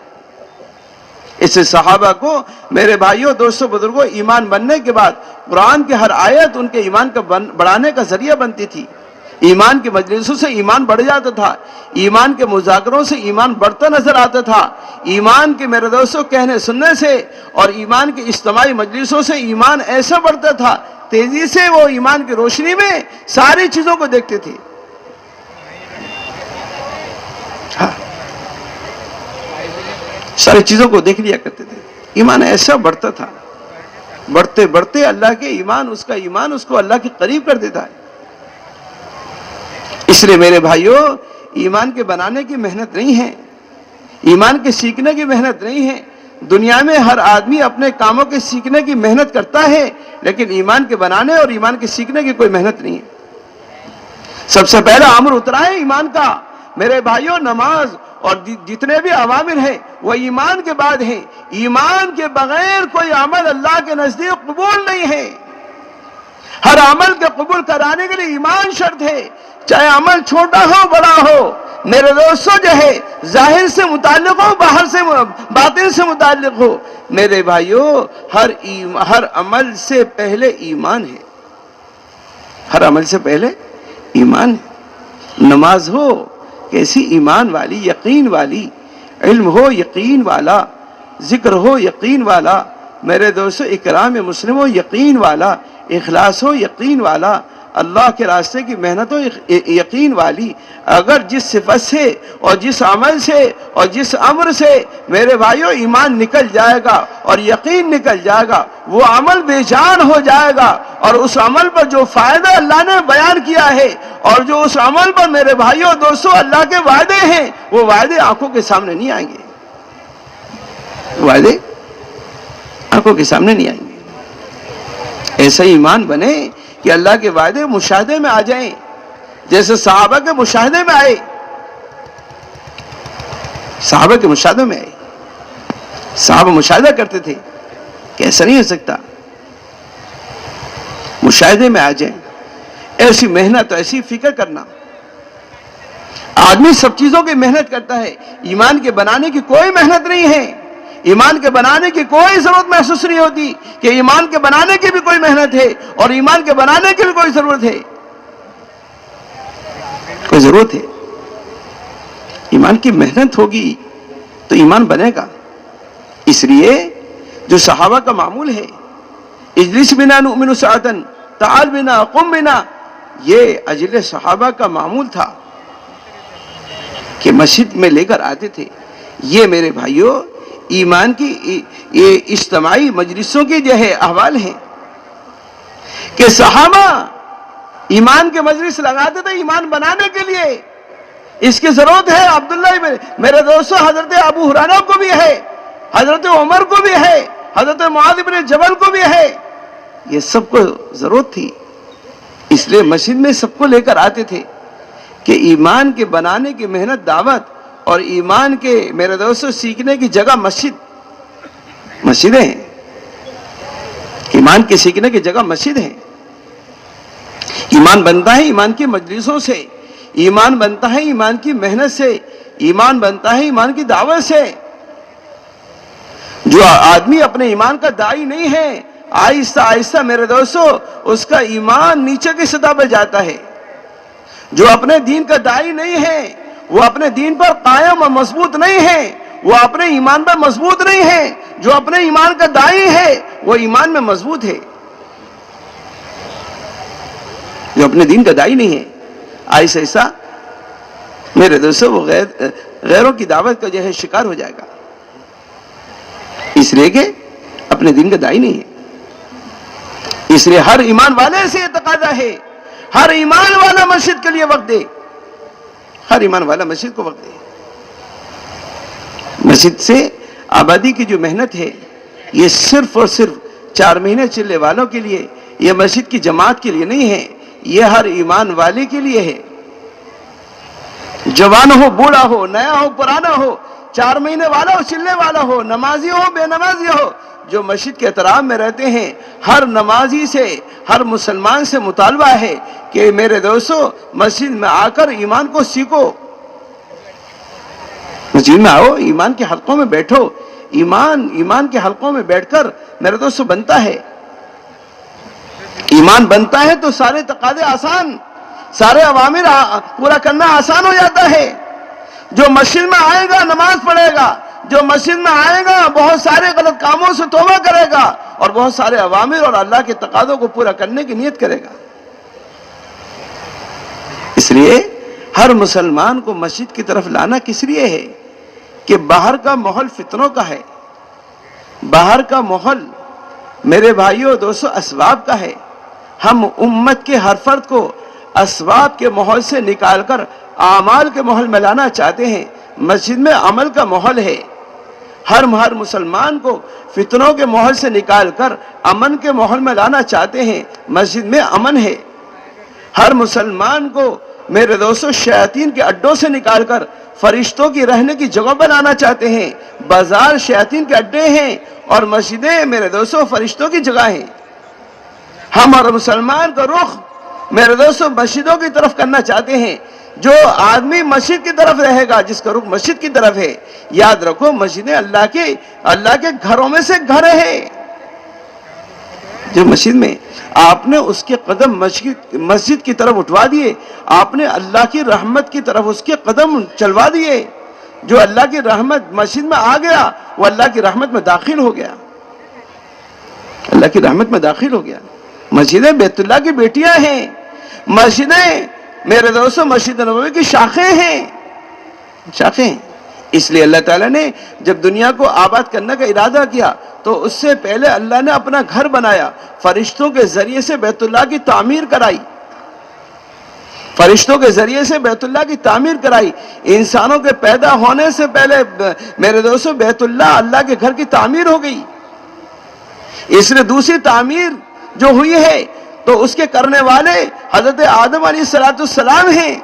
اس سے صحابہ کو، میرے بھائیوں دوستوں بزرگوں، ایمان بننے کے بعد قرآن کی ہر آیت ان کے ایمان کا بڑھانے کا ذریعہ بنتی تھی۔ ایمان کے مجلسوں سے ایمان بڑھ جاتا تھا، ایمان کے مذاکروں سے ایمان بڑھتا نظر آتا تھا، ایمان کے میرے دوستوں کہنے سننے سے اور ایمان کے اجتماعی مجلسوں سے ایمان ایسا بڑھتا تھا، تیزی سے وہ ایمان کی روشنی میں ساری چیزوں کو دیکھتے تھے۔ ساری چیزوں کو دیکھ لیا کرتے تھے، ایمان ایسا بڑھتا تھا، بڑھتے بڑھتے اللہ کے ایمان اس کو اللہ کے قریب کر دیتا ہے۔ اس لیے میرے بھائیوں، ایمان کے بنانے کی محنت نہیں ہے، ایمان کے سیکھنے کی محنت نہیں ہے۔ دنیا میں ہر آدمی اپنے کاموں کے سیکھنے کی محنت کرتا ہے، لیکن ایمان کے بنانے اور ایمان کے سیکھنے کی کوئی محنت نہیں ہے۔ سب سے پہلا امر اترا ہے ایمان کا، میرے بھائیوں، نماز اور جتنے بھی اوامر ہیں وہ ایمان کے بعد ہیں۔ ایمان کے بغیر کوئی عمل اللہ کے نزدیک قبول نہیں ہے۔ ہر عمل کے قبول کرانے کے لیے ایمان شرط ہے، چاہے عمل چھوٹا ہو بڑا ہو۔ میرے دوستوں جو ہے ظاہر سے متعلق ہو، باہر سے باطن سے متعلق ہو، میرے بھائیوں ہر عمل سے پہلے ایمان ہے، ہر عمل سے پہلے ایمان ہے۔ نماز ہو کیسی ایمان والی، یقین والی، علم ہو یقین والا، ذکر ہو یقین والا، میرے دوستوں اکرام مسلم ہو یقین والا، اخلاص ہو یقین والا، اللہ کے راستے کی محنت ہو یقین والی۔ اگر جس صفت سے اور جس عمل سے اور جس امر سے میرے بھائیوں ایمان نکل جائے گا اور یقین نکل جائے گا، وہ عمل بے جان ہو جائے گا، اور اس عمل پر جو فائدہ اللہ نے بیان کیا ہے اور جو اس عمل پر میرے بھائیوں دوستوں اللہ کے وعدے ہیں، وہ وعدے آنکھوں کے سامنے نہیں آئیں گے، وعدے آنکھوں کے سامنے نہیں آئیں گے۔ ایسا ایمان بنے کہ اللہ کے وعدے مشاہدے میں آ جائیں، جیسے صحابہ کے مشاہدے میں آئے، صحابہ کے مشاہدے میں آئے، صحابہ مشاہدہ کرتے تھے کہ ایسا نہیں ہو سکتا، مشاہدے میں آ جائیں۔ ایسی محنت، ایسی فکر کرنا، آدمی سب چیزوں کی محنت کرتا ہے، ایمان کے بنانے کی کوئی محنت نہیں ہے، ایمان کے بنانے کی کوئی ضرورت محسوس نہیں ہوتی کہ ایمان کے بنانے کی بھی کوئی محنت ہے اور ایمان کے بنانے کی بھی کوئی ضرورت ہے، کوئی ضرورت ہے۔ ایمان کی محنت ہوگی تو ایمان بنے گا۔ اس لیے جو صحابہ کا معمول ہے، اجلس بنا نؤمن ساعتن تعال بنا قم بنا، یہ اجل صحابہ کا معمول تھا کہ مسجد میں لے کر آتے تھے۔ یہ میرے بھائیوں ایمان کی یہ اجتماعی مجلسوں کی جو ہے احوال ہیں، کہ صحابہ ایمان کے مجلس لگاتے تھے ایمان بنانے کے لیے. اس کی ضرورت ہے عبداللہ میرے دوستو، حضرت ابو ہریرہ کو بھی ہے، حضرت عمر کو بھی ہے، حضرت معاذ بن جبل کو بھی ہے. یہ سب کو ضرورت تھی، اس لیے مسجد میں سب کو لے کر آتے تھے کہ ایمان کے بنانے کی محنت، دعوت اور ایمان کے میرے دوستو سیکھنے کی جگہ مسجدیں ہیں. ایمان کے سیکھنے کی جگہ مسجد ہے. ایمان بنتا ہے ایمان کی مجلسوں سے، ایمان بنتا ہے ایمان کی محنت سے، ایمان بنتا ہے ایمان کی دعوت سے. جو آدمی اپنے ایمان کا داعی نہیں ہے، آہستہ آہستہ میرے دوستو اس کا ایمان نیچے کی سطح پہ جاتا ہے. جو اپنے دین کا داعی نہیں ہے، وہ اپنے دین پر قائم اور مضبوط نہیں ہے، وہ اپنے ایمان پر مضبوط نہیں ہے. جو اپنے ایمان کا داعی ہے وہ ایمان میں مضبوط ہے. جو اپنے دین کا داعی نہیں ہے، آہستہ آہستہ میرے دوستو وہ غیروں کی دعوت کا جو ہے شکار ہو جائے گا، اس لیے کہ اپنے دین کا داعی نہیں ہے. اس لیے ہر ایمان والے سے یہ تقاضا ہے، ہر ایمان والا مسجد کے لیے وقت دے، ہر ایمان والا مسجد کو وقت دے. مسجد سے آبادی کی جو محنت ہے یہ صرف اور صرف 4 مہینے چلنے والوں کے لیے، یہ مسجد کی جماعت کے لیے نہیں ہے، یہ ہر ایمان والے کے لیے ہے. جوان ہو، بوڑھا ہو، نیا ہو، پرانا ہو، 4 مہینے والا ہو، چلنے والا ہو، نمازی ہو، بے نمازی ہو، جو مسجد کے احترام میں رہتے ہیں، ہر نمازی سے، ہر مسلمان سے مطالبہ ہے کہ میرے دوستو مسجد میں آ کر ایمان کو سیکھو. مسجد میں آؤ، ایمان کے حلقوں میں بیٹھو. ایمان کے حلقوں میں بیٹھ کر میرے دوستو بنتا ہے. ایمان بنتا ہے تو سارے تقاضے آسان، سارے اوامر پورا کرنا آسان ہو جاتا ہے. جو مسجد میں آئے گا نماز پڑھے گا، جو مسجد میں آئے گا بہت سارے غلط کاموں سے توبہ کرے گا اور بہت سارے اوامر اور اللہ کے تقاضوں کو پورا کرنے کی نیت کرے گا. اس لیے ہر مسلمان کو مسجد کی طرف لانا کس لیے ہے کہ باہر کا ماحول فتنوں کا ہے. باہر کا ماحول میرے بھائیوں دوستو اسباب کا ہے. ہم امت کے ہر فرد کو اسباب کے ماحول سے نکال کر اعمال کے ماحول میں لانا چاہتے ہیں. مسجد میں عمل کا ماحول ہے. ہر مسلمان کو فتنوں کے ماحول سے نکال کر امن کے ماحول میں لانا چاہتے ہیں. مسجد میں امن ہے. ہر مسلمان کو میرے دوستو شیاطین کے اڈوں سے نکال کر فرشتوں کی رہنے کی جگہ بنانا چاہتے ہیں. بازار شیاطین کے اڈے ہیں اور مسجدیں میرے دوستو فرشتوں کی جگہ ہیں. ہم اور مسلمان کا رخ میرے دوستو مسجدوں کی طرف کرنا چاہتے ہیں. جو آدمی مسجد کی طرف رہے گا، جس کا رخ مسجد کی طرف ہے، یاد رکھو مسجدیں اللہ کے گھروں میں سے گھر ہے. جو مسجد میں آپ نے اس کے قدم مسجد کی طرف اٹھوا دیے، آپ نے اللہ کی رحمت کی طرف اس کے قدم چلوا دیے. جو اللہ کی رحمت مسجد میں آ گیا وہ اللہ کی رحمت میں داخل ہو گیا، اللہ کی رحمت میں داخل ہو گیا. مسجدیں بیت اللہ کی بیٹیاں ہیں. مسجدیں میرے دوستو مسجد نبوی کی شاخیں ہیں. اس لیے اللہ تعالیٰ نے جب دنیا کو آباد کرنے کا ارادہ کیا تو اس سے پہلے اللہ نے اپنا گھر بنایا. فرشتوں کے ذریعے سے بیت اللہ کی تعمیر کرائی. فرشتوں کے ذریعے سے بیت اللہ کی تعمیر کرائی. انسانوں کے پیدا ہونے سے پہلے میرے دوستو بیت اللہ کے گھر کی تعمیر ہو گئی. اس لیے دوسری تعمیر جو ہوئی ہے تو اس کے کرنے والے حضرت آدم علیہ السلام ہیں.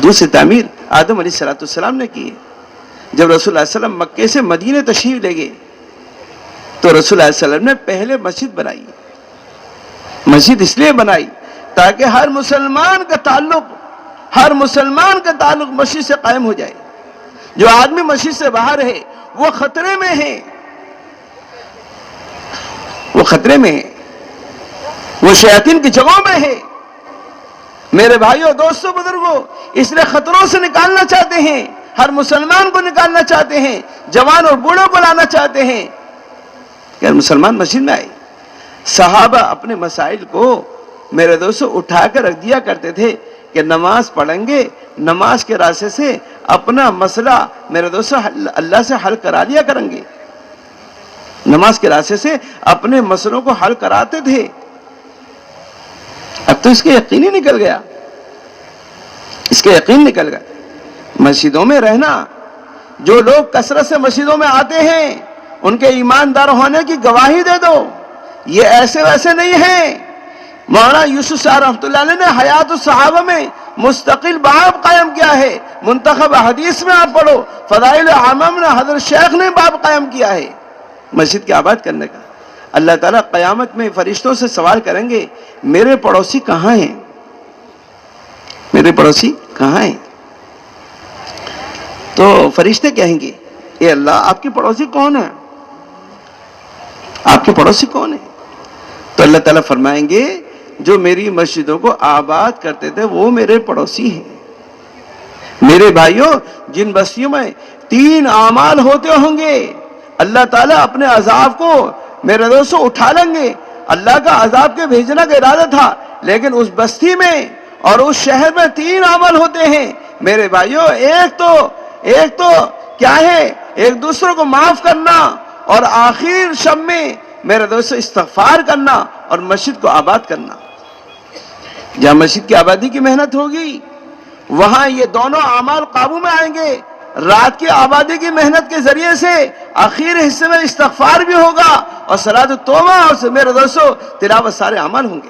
دوسری تعمیر آدم علیہ السلام نے کی. جب رسول اللہ علیہ وسلم مکے سے مدینے تشریف لے گئے تو رسول اللہ علیہ وسلم نے پہلے مسجد بنائی. مسجد اس لیے بنائی تاکہ ہر مسلمان کا تعلق مسجد سے قائم ہو جائے. جو آدمی مسجد سے باہر ہے وہ خطرے میں ہے، وہ شیاطین کی جگہوں میں ہے. میرے بھائیوں دوستوں بزرگوں، اس لیے خطروں سے نکالنا چاہتے ہیں، ہر مسلمان کو نکالنا چاہتے ہیں، جوان اور بوڑھوں کو لانا چاہتے ہیں کہ ہر مسلمان مسجد میں آئے. صحابہ اپنے مسائل کو میرے دوستوں اٹھا کر رکھ دیا کرتے تھے کہ نماز پڑھیں گے، نماز کے راستے سے اپنا مسئلہ میرے دوستوں اللہ سے حل کرا لیا کریں گے. نماز کے راستے سے اپنے مسئلوں کو حل کراتے تھے. اب تو اس کے یقین ہی نکل گیا, اس کے یقین نکل گیا. مسجدوں میں رہنا, جو لوگ کثرت سے مسجدوں میں آتے ہیں ان کے ایماندار ہونے کی گواہی دے دو. یہ ایسے ویسے نہیں ہیں. مولانا یوسف صاحب رحمۃ اللہ علیہ نے حیات الصحابہ میں مستقل باب قائم کیا ہے. منتخب حدیث میں آپ پڑھو, فضائل عامہ میں حضرت شیخ نے باب قائم کیا ہے مسجد کے آباد کرنے کا. اللہ تعالیٰ قیامت میں فرشتوں سے سوال کریں گے, میرے پڑوسی کہاں ہیں, میرے پڑوسی کہاں ہیں؟ تو فرشتے کہیں گے, اے اللہ آپ کے پڑوسی کون ہیں, آپ کے پڑوسی کون ہیں؟ تو اللہ تعالیٰ فرمائیں گے, جو میری مسجدوں کو آباد کرتے تھے وہ میرے پڑوسی ہیں. میرے بھائیوں, جن بستیوں میں 3 اعمال ہوتے ہوں گے, اللہ تعالیٰ اپنے عذاب کو میرے دوستوں اٹھا لیں گے. اللہ کا عذاب کے بھیجنا کا ارادہ تھا, لیکن اس بستی میں اور اس شہر میں 3 عمل ہوتے ہیں میرے بھائیوں. ایک تو کیا ہے, ایک دوسروں کو معاف کرنا, اور آخر شب میں میرے دوستوں استغفار کرنا, اور مسجد کو آباد کرنا. جہاں مسجد کی آبادی کی محنت ہوگی وہاں یہ دونوں اعمال قابو میں آئیں گے. رات کی آبادی کی محنت کے ذریعے سے آخر حصے میں استغفار بھی ہوگا, اور صلاۃ التوبہ اور میرے دوستوں تلاوت سارے عمل ہوں گے.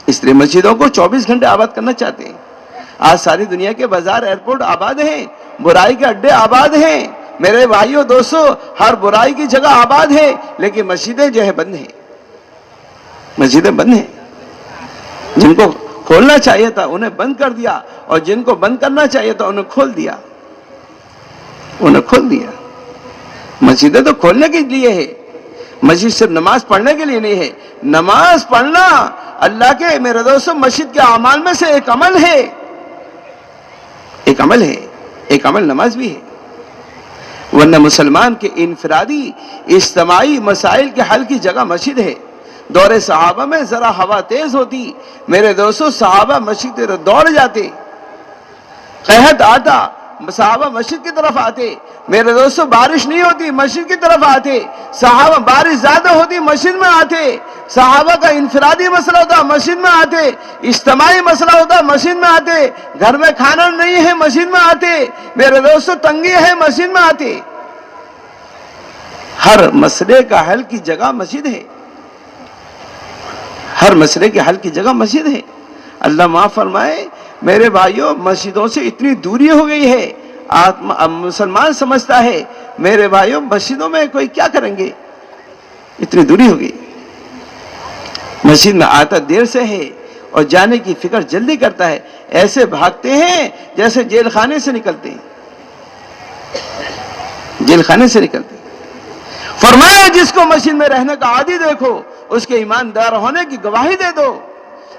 اس لیے مسجدوں کو 24 گھنٹے آباد کرنا چاہتے ہیں. آج ساری دنیا کے بازار, ایئرپورٹ آباد ہیں, برائی کے اڈے آباد ہیں میرے بھائیوں دوستوں, ہر برائی کی جگہ آباد ہے, لیکن مسجدیں جو ہے بند ہیں, مسجدیں بند ہیں. جن کو کھولنا چاہیے تھا انہیں بند کر دیا, اور جن کو بند کرنا چاہیے تھا انہیں کھول دیا, انہیں کھول دیا. مسجدیں تو کھولنے کے لیے ہے, مسجد صرف نماز پڑھنے کے لیے نہیں ہے. نماز پڑھنا اللہ کے میرے دوستوں مسجد کے اعمال میں سے ایک عمل ہے, ایک عمل ہے, ایک عمل نماز بھی ہے. ورنہ مسلمان کے انفرادی اجتماعی مسائل کے حل کی جگہ مسجد ہے. دور صحابہ میں ذرا ہوا تیز ہوتی میرے دوستوں, صحابہ مسجد کی طرف دوڑ جاتے. قحط آتا, صحابہ مسجد کی طرف آتے. میرے دوستوں بارش نہیں ہوتی, مسجد کی طرف آتے. صحابہ بارش زیادہ ہوتی, مسجد میں آتے. صحابہ کا انفرادی مسئلہ ہوتا, مسجد میں آتے. اجتماعی مسئلہ ہوتا, مسجد میں آتے. گھر میں کھانا نہیں ہے, مسجد میں آتے. میرے دوستوں تنگی ہے, مسجد میں آتے. ہر مسئلے کا حل کی جگہ مسجد ہے, ہر مسئلے کے حل کی جگہ مسجد ہے. اللہ معاف فرمائے میرے بھائیوں, مسجدوں سے اتنی دوری ہو گئی ہے. مسلمان سمجھتا ہے میرے بھائیوں مسجدوں میں کوئی کیا کریں گے, اتنی دوری ہو گئی. مسجد میں آتا دیر سے ہے اور جانے کی فکر جلدی کرتا ہے. ایسے بھاگتے ہیں جیسے جیل خانے سے نکلتے ہیں, جیل خانے سے نکلتے ہیں. فرمایا جس کو مسجد میں رہنے کا عادی دیکھو اس کے ایماندار ہونے کی گواہی دے دو.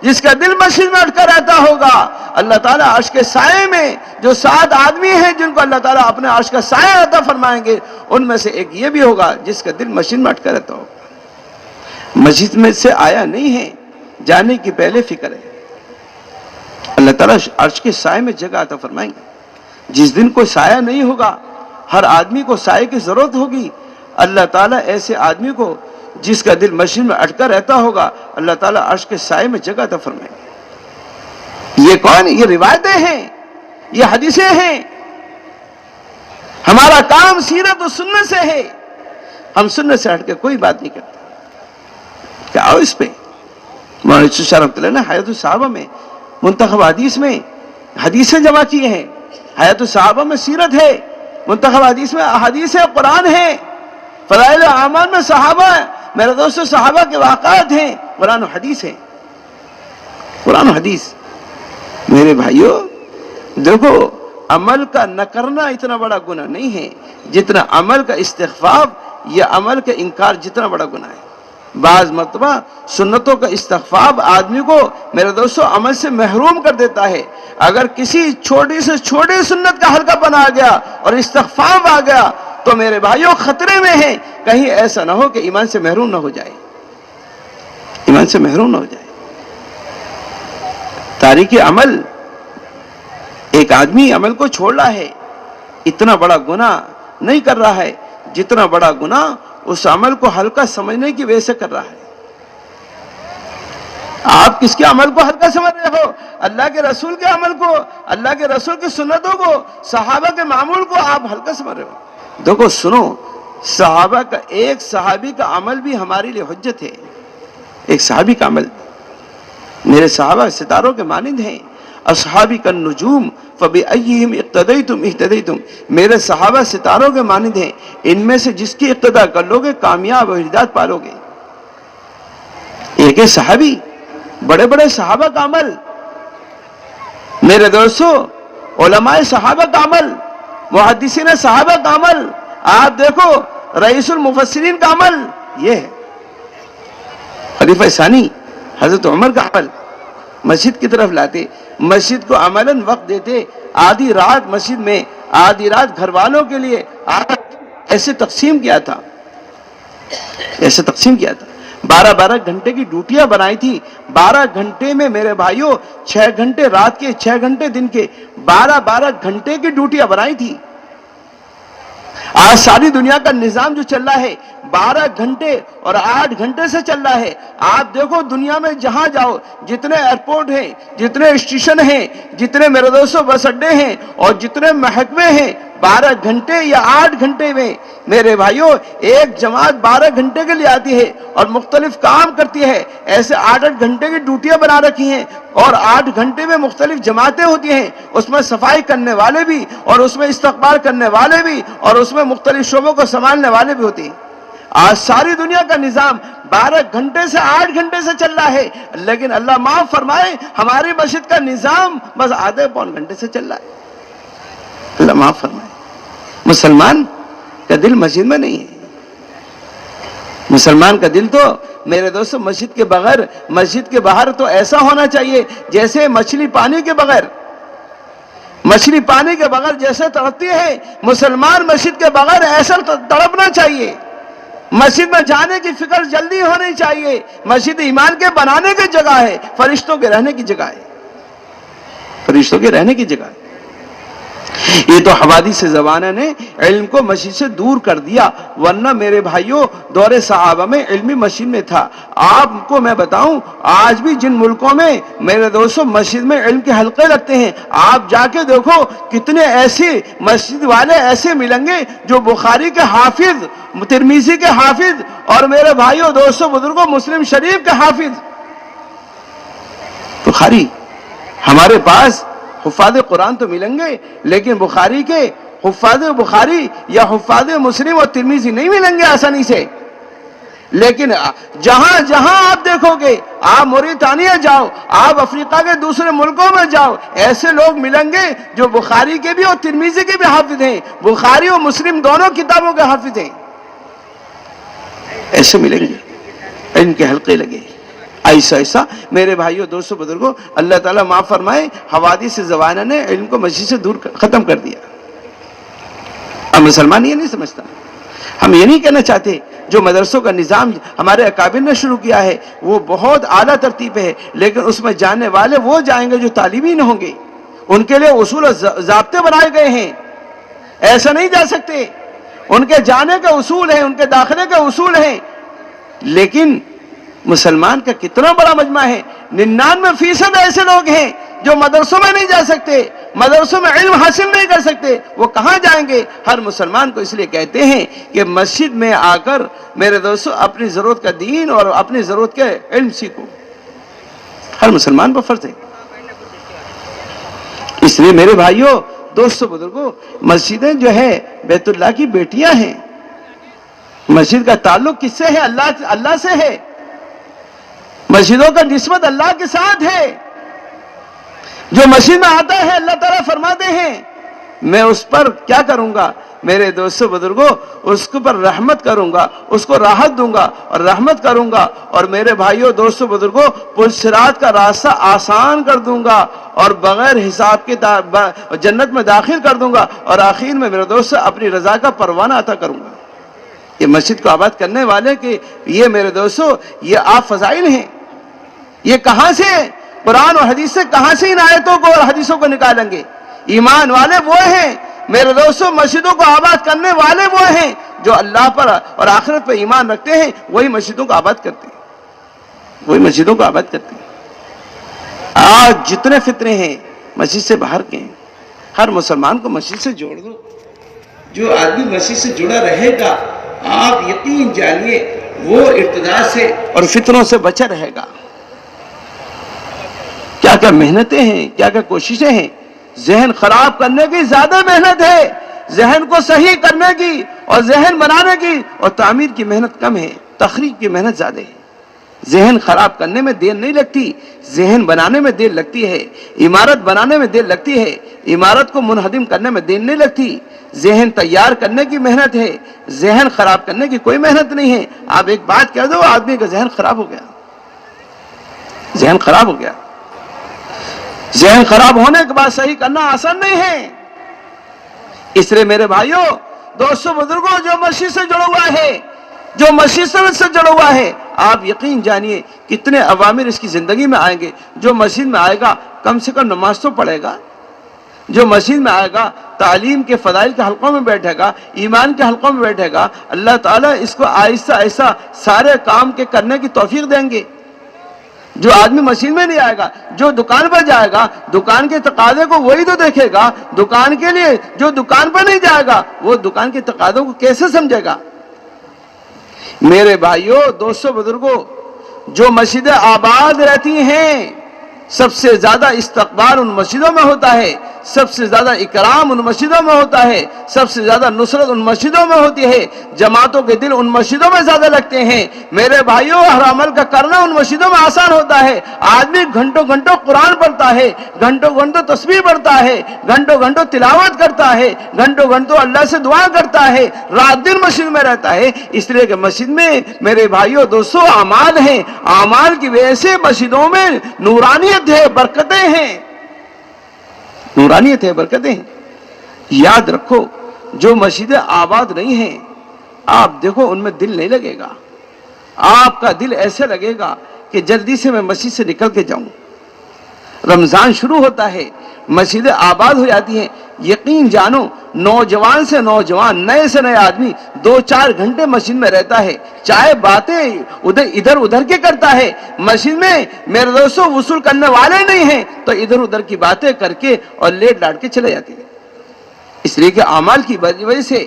جس کا دل مسجد میں اٹکا رہتا ہوگا, اللہ تعالیٰ عرش کے سائے میں جو 7 آدمی ہیں جن کو اللہ تعالیٰ اپنے عرش کا سایہ عطا فرمائیں گے, ان میں سے ایک یہ بھی ہوگا جس کا دل مسجد میں اٹکا رہتا ہوگا. مسجد میں سے آیا نہیں ہے, جانے کی پہلے فکر ہے. اللہ تعالیٰ عرش کے سائے میں جگہ عطا فرمائیں گے. جس دن کوئی سایہ نہیں ہوگا, ہر آدمی کو سائے کی ضرورت ہوگی, اللہ تعالیٰ ایسے آدمی کو جس کا دل مسجد میں اٹکا رہتا ہوگا اللہ تعالیٰ عرش کے سائے میں جگہ عطا فرمائیں گے. یہ کون؟ یہ روایتیں ہیں, یہ حدیثیں ہیں. ہمارا کام سیرت و سنت سے ہے, ہم سنت سے ہٹ کے کوئی بات نہیں کرتے. کیا آؤ اس پہ مولانا یوسف صاحب رحمۃ اللہ نے حیات الصحابہ میں منتخب حدیث میں حدیثیں جمع کی ہیں. حیات الصحابہ میں سیرت ہے, منتخب حدیث میں احادیث ہے, قرآن ہے. فضائل اعمال میں صحابہ میرے دوستوں صحابہ کے واقعات ہیں, قرآن و حدیث ہے, قرآن و حدیث. میرے بھائیوں دیکھو, عمل کا نہ کرنا اتنا بڑا گناہ نہیں ہے جتنا عمل کا استخفاف یا عمل کا انکار جتنا بڑا گناہ ہے. بعض مرتبہ سنتوں کا استخفاف آدمی کو میرے دوستوں عمل سے محروم کر دیتا ہے. اگر کسی چھوٹی سے چھوٹی سنت کا حلقہ بنا گیا اور استخفاف آ گیا تو میرے بھائیوں خطرے میں ہیں, کہیں ایسا نہ ہو کہ ایمان سے محروم نہ ہو جائے, ایمان سے محروم نہ ہو جائے. تاریک عمل, ایک آدمی عمل کو چھوڑ رہا ہے, اتنا بڑا گناہ نہیں کر رہا ہے جتنا بڑا گناہ اس عمل کو ہلکا سمجھنے کی وجہ سے کر رہا ہے۔ آپ کس کے عمل کو ہلکا سمجھ رہے ہو؟ اللہ کے رسول کے عمل کو، اللہ کے رسول کی سنتوں کو، صحابہ کے معمول کو آپ ہلکا سمجھ رہے ہو۔ دیکھو سنو، صحابہ کا ایک صحابی کا عمل بھی ہمارے لیے حجت ہے۔ ایک صحابی کا عمل، میرے صحابہ ستاروں کے مانند ہیں، اصحابی کا نجوم فبأیہم اقتدیتم اہتدیتم، میرے صحابہ ستاروں کے مانند ہیں، ان میں سے جس کی اقتداء کر لو گے کامیاب و ہدایت پالو گے۔ ایک صحابی، بڑے بڑے صحابہ کا عمل، میرے دوستو علماء صحابہ کا عمل، محدثین صحابہ کا عمل، آپ دیکھو رئیس المفسرین کا عمل، یہ ہے خلیفہ ثانی حضرت عمر کا عمل۔ مسجد کی طرف لاتے، مسجد کو عملاً وقت دیتے، آدھی رات مسجد میں، آدھی رات گھر والوں کے لیے ایسے تقسیم کیا تھا، ایسے تقسیم کیا تھا۔ 12 گھنٹے کی ڈیوٹیاں بنائی تھی، 12 گھنٹے میں میرے بھائیوں 6 گھنٹے رات کے، 6 گھنٹے دن کے، 12 گھنٹے کی ڈیوٹیاں بنائی تھی۔ آج ساری دنیا کا نظام جو چل رہا ہے 12 گھنٹے اور 8 گھنٹے سے چل رہا ہے۔ آپ دیکھو دنیا میں جہاں جاؤ، جتنے ایئرپورٹ ہیں، جتنے اسٹیشن ہیں، جتنے میرے دوستوں بس اڈے ہیں اور جتنے محکمے ہیں، 12 گھنٹے یا 8 گھنٹے میں میرے بھائیوں ایک جماعت 12 گھنٹے کے لیے آتی ہے اور مختلف کام کرتی ہے۔ ایسے 8 گھنٹے کی ڈیوٹیاں بنا رکھی ہیں اور 8 گھنٹے میں مختلف جماعتیں ہوتی ہیں، اس میں صفائی کرنے والے بھی اور اس میں استقبال کرنے والے بھی اور اس میں مختلف شعبوں کو سنبھالنے والے بھی ہوتے ہیں۔ آج ساری دنیا کا نظام 12 گھنٹے سے 8 گھنٹے سے چل رہا ہے، لیکن اللہ معاف فرمائے ہماری مسجد کا نظام بس آدھے پون گھنٹے سے چل رہا ہے۔ اللہ معاف فرمائے۔ مسلمان کا دل مسجد میں نہیں ہے، مسلمان کا دل تو میرے دوستو مسجد کے بغیر، مسجد کے باہر تو ایسا ہونا چاہیے جیسے مچھلی پانی کے بغیر، مچھلی پانی کے بغیر جیسے تڑپتی ہے، مسلمان مسجد کے بغیر ایسا تڑپنا چاہیے۔ مسجد میں جانے کی فکر جلدی ہونی چاہیے۔ مسجد ایمان کے بنانے کی جگہ ہے، فرشتوں کے رہنے کی جگہ ہے، فرشتوں کے رہنے کی جگہ ہے۔ یہ تو حوادث زمانہ نے علم کو مسجد سے دور کر دیا، ورنہ میرے بھائیوں دور صحابہ میں علمی مسجد میں تھا۔ آپ کو میں بتاؤں آج بھی جن ملکوں میں میرے دوستوں مسجد میں علم کے حلقے لگتے ہیں، آپ جا کے دیکھو کتنے ایسے مسجد والے ایسے ملیں گے جو بخاری کے حافظ، ترمذی کے حافظ اور میرے بھائیوں دوستوں بزرگوں مسلم شریف کے حافظ۔ بخاری ہمارے پاس حفاظ قرآن تو ملیں گے، لیکن بخاری کے حفاظ بخاری یا حفاظ مسلم اور ترمذی نہیں ملیں گے آسانی سے۔ لیکن جہاں جہاں آپ دیکھو گے، آپ موریتانیہ جاؤ، آپ افریقہ کے دوسرے ملکوں میں جاؤ، ایسے لوگ ملیں گے جو بخاری کے بھی اور ترمذی کے بھی حافظ ہیں، بخاری اور مسلم دونوں کتابوں کے حافظ ہیں، ایسے ملیں گے، ان کے حلقے لگے۔ ایسا ایسا میرے بھائیوں دوستوں بزرگوں اللہ تعالیٰ معاف فرمائے حوادث زمانہ نے علم کو مسجد سے دور ختم کر دیا۔ اب مسلمان یہ نہیں سمجھتا، ہم یہ نہیں کہنا چاہتے جو مدرسوں کا نظام ہمارے اکابر نے شروع کیا ہے وہ بہت اعلیٰ ترتیب ہے، لیکن اس میں جانے والے وہ جائیں گے جو طالبین ہوں گے، ان کے لیے اصول و ضابطے بنائے گئے ہیں، ایسا نہیں جا سکتے، ان کے جانے کے اصول ہیں، ان کے داخلے کے اصول ہیں۔ لیکن مسلمان کا کتنا بڑا مجمع ہے، 99% ایسے لوگ ہیں جو مدرسوں میں نہیں جا سکتے، مدرسوں میں علم حاصل نہیں کر سکتے، وہ کہاں جائیں گے؟ ہر مسلمان کو اس لیے کہتے ہیں کہ مسجد میں آ کر میرے دوستو اپنی ضرورت کا دین اور اپنی ضرورت کے علم سیکھو، ہر مسلمان پر فرض ہے۔ اس لیے میرے بھائیوں دوستو بزرگوں مسجدیں جو ہے بیت اللہ کی بیٹیاں ہیں، مسجد کا تعلق کس سے ہے؟ اللہ سے ہے، مسجدوں کا نسبت اللہ کے ساتھ ہے۔ جو مسجد میں آتا ہے اللہ تعالیٰ فرماتے ہیں میں اس پر کیا کروں گا میرے دوستو بزرگوں، اس پر رحمت کروں گا، اس کو راحت دوں گا اور رحمت کروں گا، اور میرے بھائیوں دوستو بزرگوں پل صراط کا راستہ آسان کر دوں گا اور بغیر حساب کے جنت میں داخل کر دوں گا، اور آخر میں میرے دوستو اپنی رضا کا پروانہ عطا کروں گا۔ یہ مسجد کو آباد کرنے والے کہ یہ میرے دوستو یہ آپ فضائل ہیں، یہ کہاں سے قرآن اور حدیث سے کہاں سے ان آیتوں کو اور حدیثوں کو نکالیں گے؟ ایمان والے وہ ہیں میرے دوستو، مسجدوں کو آباد کرنے والے وہ ہیں جو اللہ پر اور آخرت پر ایمان رکھتے ہیں وہی مسجدوں کو آباد کرتے ہیں، وہی مسجدوں کو آباد کرتے ہیں۔ آج جتنے فتنے ہیں مسجد سے باہر کے ہیں، ہر مسلمان کو مسجد سے جوڑ دو۔ جو آدمی مسجد سے جڑا رہے گا آپ یقین جانیے وہ ارتداد سے اور فتنوں سے بچا رہے گا۔ کیا کیا محنتیں ہیں، کیا کیا کوششیں ہیں، ذہن خراب کرنے کی زیادہ محنت ہے، ذہن کو صحیح کرنے کی اور ذہن بنانے کی اور تعمیر کی محنت کم ہے، تخریج کی محنت زیادہ ہے۔ ذہن خراب کرنے میں دیر نہیں لگتی، ذہن بنانے میں دیر لگتی ہے، عمارت بنانے میں دیر لگتی ہے، عمارت کو منہدم کرنے میں دیر نہیں لگتی۔ ذہن تیار کرنے کی محنت ہے، ذہن خراب کرنے کی کوئی محنت نہیں ہے۔ آپ ایک بات کہہ دو آدمی کا ذہن خراب ہو گیا، ذہن خراب ہو گیا۔ ذہن خراب ہونے کے بعد صحیح کرنا آسان نہیں ہے۔ اس لیے میرے بھائیوں، دوستوں، بزرگوں، جو مسجد سے جڑا ہوا ہے، جو مسجد سے جڑا ہوا ہے، آپ یقین جانیے کتنے عوامر اس کی زندگی میں آئیں گے۔ جو مسجد میں آئے گا کم سے کم نماز تو پڑھے گا، جو مسجد میں آئے گا تعلیم کے فضائل کے حلقوں میں بیٹھے گا، ایمان کے حلقوں میں بیٹھے گا، اللہ تعالیٰ اس کو آہستہ آہستہ سارے کام کے کرنے کی توفیق دیں گے۔ جو آدمی مسجد میں نہیں آئے گا، جو دکان پر جائے گا، دکان کے تقاضے کو وہی تو دیکھے گا۔ دکان کے لیے جو دکان پر نہیں جائے گا وہ دکان کے تقاضوں کو کیسے سمجھے گا؟ میرے بھائیوں، دوستوں، بزرگوں، جو مسجدیں آباد رہتی ہیں سب سے زیادہ استقبال ان مسجدوں میں ہوتا ہے، سب سے زیادہ اکرام ان مسجدوں میں ہوتا ہے، سب سے زیادہ نصرت ان مسجدوں میں ہوتی ہے، جماعتوں کے دل ان مسجدوں میں زیادہ لگتے ہیں۔ میرے بھائیوں، ہر عمل کا کرنا ان مسجدوں میں آسان ہوتا ہے۔ آدمی گھنٹوں گھنٹوں قرآن پڑھتا ہے، گھنٹوں گھنٹوں تسبیح پڑھتا ہے، گھنٹوں گھنٹوں تلاوت کرتا ہے، گھنٹوں گھنٹوں اللہ سے دعا کرتا ہے، رات دن مسجد میں رہتا ہے۔ اس لیے کہ مسجد میں میرے بھائیوں، دوستوں، اعمال ہیں، اعمال کی وجہ سے مسجدوں میں نورانیت ہے، برکتیں ہیں، نورانیت ہے، برکتیں ہیں۔ یاد رکھو، جو مسجدیں آباد نہیں ہیں آپ دیکھو ان میں دل نہیں لگے گا۔ آپ کا دل ایسے لگے گا کہ جلدی سے میں مسجد سے نکل کے جاؤں۔ رمضان شروع ہوتا ہے، مسجدیں آباد ہو جاتی ہیں، یقین جانو نوجوان سے نوجوان، نئے سے نئے آدمی 2-4 گھنٹے مسجد میں رہتا ہے، چاہے باتیں ادھر ادھر کے کرتا ہے۔ مسجد میں میرے دوستوں وصول کرنے والے نہیں ہیں تو ادھر ادھر کی باتیں کر کے اور لیٹ لاٹ کے چلے جاتے ہیں۔ اس لیے کہ اعمال کی وجہ سے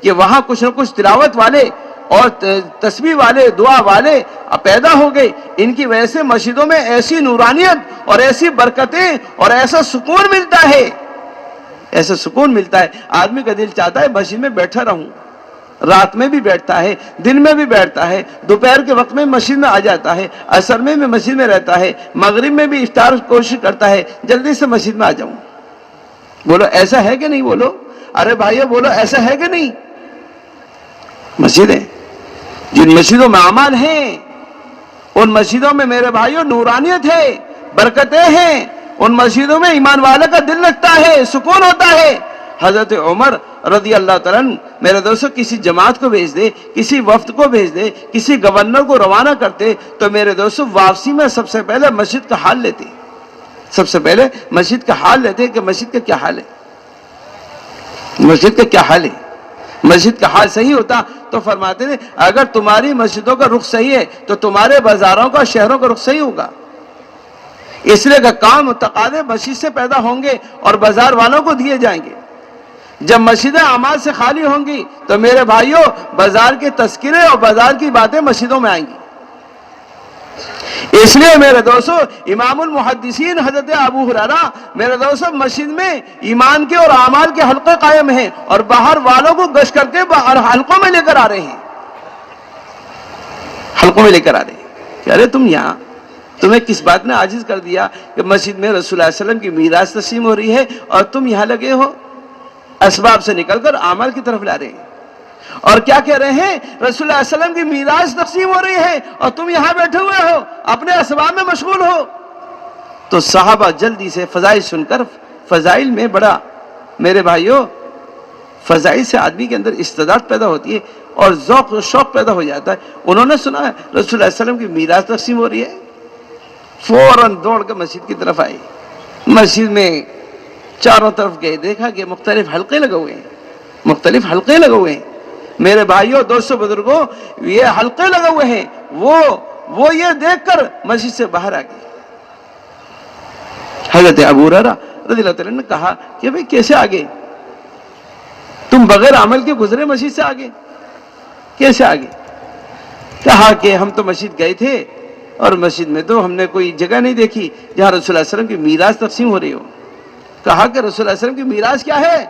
کہ وہاں کچھ نہ کچھ تلاوت والے اور تسبیح والے، دعا والے پیدا ہو گئے، ان کی وجہ سے مسجدوں میں ایسی نورانیت اور ایسی برکتیں اور ایسا سکون ملتا ہے، ایسا سکون ملتا ہے۔ آدمی کا دل چاہتا ہے مسجد میں بیٹھا رہوں، رات میں بھی بیٹھتا ہے، دن میں بھی بیٹھتا ہے، دوپہر کے وقت میں مسجد میں آ جاتا ہے، عصر میں بھی مسجد میں رہتا ہے، مغرب میں بھی افطار کوشش کرتا ہے جلدی سے مسجد میں آ جاؤں۔ بولو ایسا ہے کہ نہیں؟ بولو، ارے بھائیو بولو ایسا ہے کہ نہیں؟ مسجدیں، جن مسجدوں میں اعمال ہیں ان مسجدوں میں میرے بھائیوں نورانیت ہے، برکتیں ہیں، ان مسجدوں میں ایمان والے کا دل لگتا ہے، سکون ہوتا ہے۔ حضرت عمر رضی اللہ تعالیٰ عنہ میرے دوستوں کسی جماعت کو بھیج دے، کسی وفد کو بھیج دے، کسی گورنر کو روانہ کرتے تو میرے دوستوں واپسی میں سب سے پہلے مسجد کا حال لیتے، سب سے پہلے مسجد کا حال لیتے کہ مسجد کا کیا حال ہے، مسجد کا کیا حال ہے۔ مسجد کا حال صحیح ہوتا تو فرماتے ہیں اگر تمہاری مسجدوں کا رخ صحیح ہے تو تمہارے بازاروں کا، شہروں کا رخ صحیح ہوگا۔ اس لیے کہ کام تقاضے مسجد سے پیدا ہوں گے اور بازار والوں کو دیے جائیں گے۔ جب مسجدیں اعمال سے خالی ہوں گی تو میرے بھائیوں بازار کے تذکرے اور بازار کی باتیں مسجدوں میں آئیں گی۔ اس لیے میرے دوستو امام المحدثین حضرت ابو ہریرہ میرے دوستو مسجد میں ایمان کے اور اعمال کے حلقے قائم ہیں اور باہر والوں کو گشت کر کے باہر حلقوں میں لے کر آ رہے ہیں، حلقوں میں لے کر آ رہے ہیں کہ ارے تم یہاں، تمہیں کس بات نے عاجز کر دیا کہ مسجد میں رسول اللہ علیہ وسلم کی میراث تقسیم ہو رہی ہے اور تم یہاں لگے ہو، اسباب سے نکل کر اعمال کی طرف لا رہے ہیں۔ اور کیا کہہ رہے ہیں؟ رسول اللہ علیہ وسلم کی میراث تقسیم ہو رہی ہے اور تم یہاں بیٹھے ہوئے ہو، اپنے اسباب میں مشغول ہو۔ تو صحابہ جلدی سے فضائل سن کر، فضائل میں بڑا میرے بھائیوں فضائل سے آدمی کے اندر استعداد پیدا ہوتی ہے اور ذوق و شوق پیدا ہو جاتا ہے۔ انہوں نے سنا ہے رسول اللہ علیہ وسلم کی میراث تقسیم ہو رہی ہے، فوراً دوڑ کر مسجد کی طرف آئے۔ مسجد میں چاروں طرف گئے، دیکھا کہ مختلف حلقے لگے ہوئے ہیں، مختلف حلقے لگے ہوئے ہیں۔ میرے بھائیوں دوستوں بزرگوں، یہ حلقے لگے ہوئے ہیں، وہ یہ دیکھ کر مسجد سے باہر آ گئے۔ حضرت ابو ہریرہ رضی اللہ تعالیٰ نے کہا کہ بھئی کیسے آگے؟ تم بغیر عمل کے گزرے مسجد سے آگے، کیسے آگے؟ کہا کہ ہم تو مسجد گئے تھے اور مسجد میں تو ہم نے کوئی جگہ نہیں دیکھی جہاں رسول اللہ علیہ وسلم کی میراث تقسیم ہو رہی ہو۔ کہا کہ رسول اللہ علیہ وسلم کی میراث کیا ہے؟